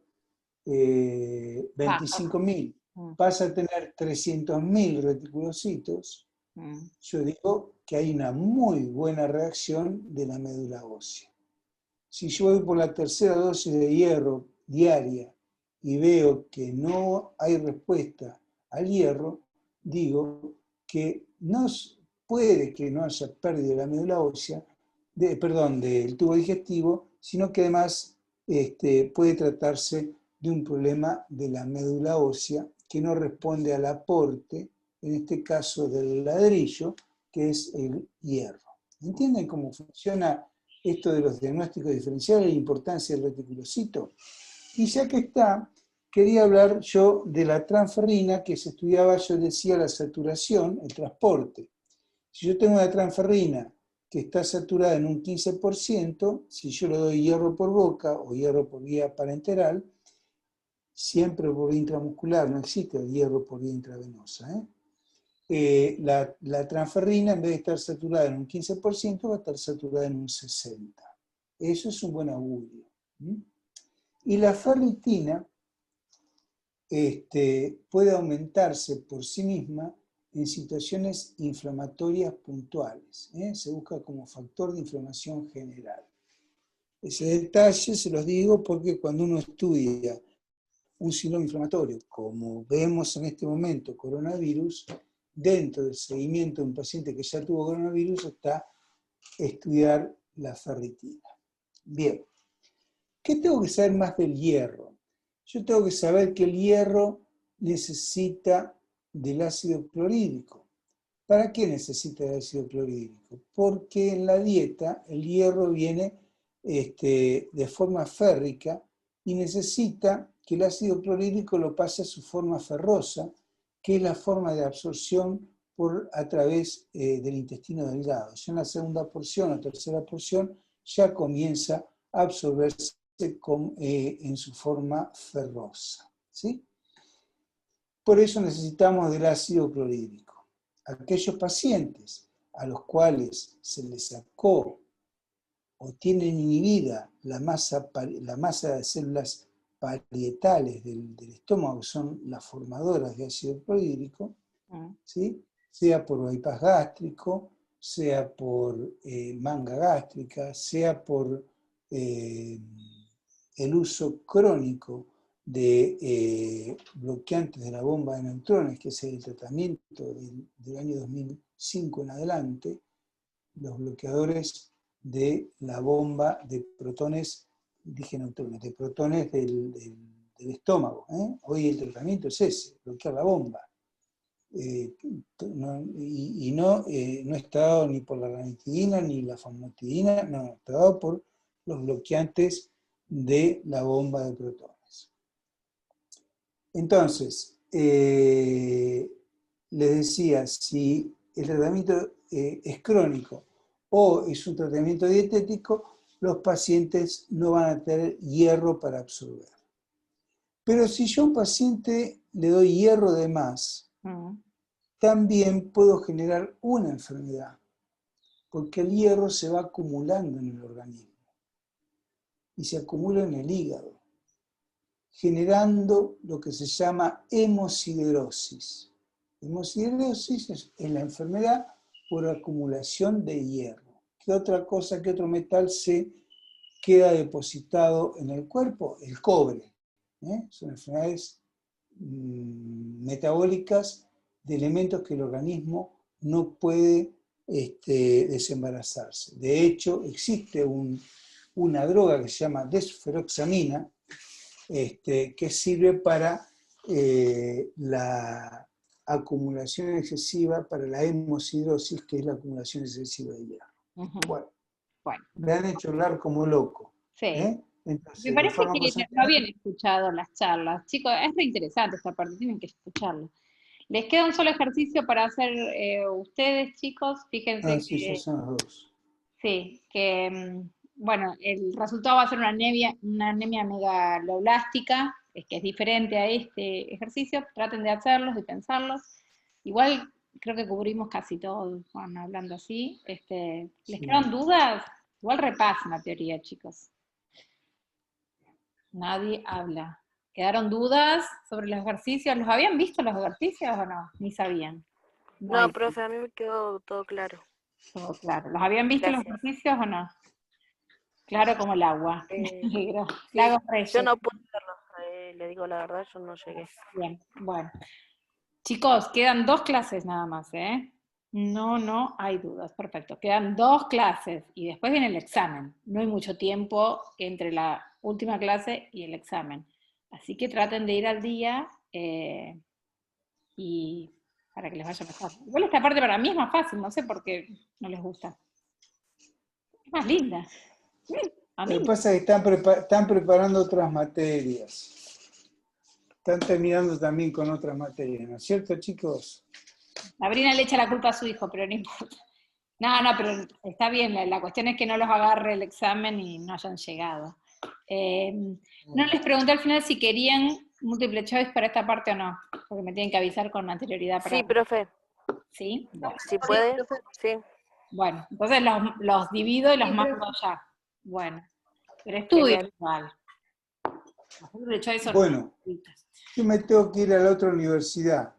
[SPEAKER 1] 25.000, pasa a tener 300.000 reticulocitos, yo digo que hay una muy buena reacción de la médula ósea. Si yo voy por la tercera dosis de hierro diaria y veo que no hay respuesta al hierro, digo que no puede que no haya pérdida de la médula ósea, del tubo digestivo, sino que además puede tratarse de un problema de la médula ósea que no responde al aporte, en este caso del ladrillo, que es el hierro. ¿Entienden cómo funciona esto de los diagnósticos diferenciales y la importancia del reticulocito? Y ya que está, quería hablar yo de la transferrina que se estudiaba, yo decía, la saturación, el transporte. Si yo tengo una transferrina que está saturada en un 15%, si yo le doy hierro por boca o hierro por vía parenteral, siempre por vía intramuscular, no existe el hierro por vía intravenosa. La transferrina, en vez de estar saturada en un 15%, va a estar saturada en un 60%. Eso es un buen augurio. Y la ferritina puede aumentarse por sí misma en situaciones inflamatorias puntuales. Se busca como factor de inflamación general. Ese detalle se los digo porque cuando uno estudia un síndrome inflamatorio, como vemos en este momento, coronavirus, dentro del seguimiento de un paciente que ya tuvo coronavirus está estudiar la ferritina. Bien, ¿qué tengo que saber más del hierro? Yo tengo que saber que el hierro necesita del ácido clorhídrico. ¿Para qué necesita el ácido clorhídrico? Porque en la dieta el hierro viene de forma férrica y necesita que el ácido clorhídrico lo pase a su forma ferrosa, que es la forma de absorción a través del intestino delgado. Ya en la segunda porción o tercera porción ya comienza a absorberse en su forma ferrosa. ¿Sí? Por eso necesitamos del ácido clorhídrico. Aquellos pacientes a los cuales se les sacó o tienen inhibida la masa de células parietales del estómago, que son las formadoras de ácido clorhídrico, ¿sí? Sea por bypass gástrico, sea por manga gástrica, sea por el uso crónico de bloqueantes de la bomba de neutrones, que es el tratamiento del año 2005 en adelante, los bloqueadores de la bomba de protones, dije neutrones, de protones del estómago. Hoy el tratamiento es ese, bloquear la bomba. No está dado ni por la ranitidina ni la famotidina, no, está dado por los bloqueantes de la bomba de protones. Entonces, les decía, si el tratamiento es crónico o es un tratamiento dietético, los pacientes no van a tener hierro para absorber. Pero si yo a un paciente le doy hierro de más, también puedo generar una enfermedad, porque el hierro se va acumulando en el organismo y se acumula en el hígado, generando lo que se llama hemosiderosis. Hemosiderosis es la enfermedad por acumulación de hierro. ¿Qué otra cosa, qué otro metal se queda depositado en el cuerpo? El cobre. Son enfermedades metabólicas de elementos que el organismo no puede desembarazarse. De hecho, existe una droga que se llama desferoxamina, que sirve para la acumulación excesiva, para la hemosiderosis, que es la acumulación excesiva de hierro. Bueno, me han hecho hablar como loco.
[SPEAKER 2] Sí.
[SPEAKER 1] Entonces,
[SPEAKER 2] me parece que no habían escuchado las charlas. Chicos, es re interesante esta parte, tienen que escucharlo. Les queda un solo ejercicio para hacer ustedes, chicos. Fíjense
[SPEAKER 1] sí,
[SPEAKER 2] que...
[SPEAKER 1] ya son los dos.
[SPEAKER 2] Sí, que... bueno, el resultado va a ser una anemia megaloblástica, es que es diferente a este ejercicio. Traten de hacerlos, de pensarlos. Igual creo que cubrimos casi todo, Juan, hablando así. ¿Les quedaron dudas? Igual repasen la teoría, chicos. Nadie habla. ¿Quedaron dudas sobre los ejercicios? ¿Los habían visto los ejercicios o no? Ni sabían.
[SPEAKER 6] No, profe, a mí me quedó todo claro.
[SPEAKER 2] Todo claro. ¿Los habían visto los ejercicios o no? Claro como el agua.
[SPEAKER 6] Sí,
[SPEAKER 2] yo
[SPEAKER 6] no pude verlos, le digo la verdad, yo no llegué.
[SPEAKER 2] Bien, bueno. Chicos, quedan 2 clases nada más, No hay dudas, perfecto. Quedan 2 clases y después viene el examen. No hay mucho tiempo entre la última clase y el examen. Así que traten de ir al día y para que les vaya mejor. Igual esta parte para mí es más fácil, no sé por qué no les gusta. Es más linda. A mí.
[SPEAKER 1] Lo que pasa es que están preparando otras materias. Están terminando también con otras materias, ¿no es cierto, chicos?
[SPEAKER 2] Sabrina le echa la culpa a su hijo, pero no importa. No, pero está bien, la cuestión es que no los agarre el examen y no hayan llegado. No les pregunté al final si querían múltiple choice para esta parte o no, porque me tienen que avisar con anterioridad.
[SPEAKER 6] Sí, profe.
[SPEAKER 2] ¿Sí? Bueno.
[SPEAKER 6] Si puede, sí.
[SPEAKER 2] Bueno, entonces los divido y los mando ya. Bueno, pero estudio igual. Los múltiple choice son
[SPEAKER 1] bueno, yo me tengo que ir a la otra universidad.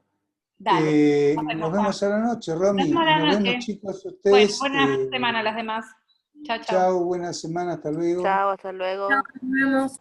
[SPEAKER 2] Dale,
[SPEAKER 1] nos vemos a la noche, Romy.
[SPEAKER 2] Nos
[SPEAKER 1] vemos, chicos, ustedes.
[SPEAKER 2] Bueno, buena semana las demás. Chao, chao.
[SPEAKER 1] Chao, buena semana, hasta luego.
[SPEAKER 6] Chao, hasta luego.
[SPEAKER 7] Nos vemos.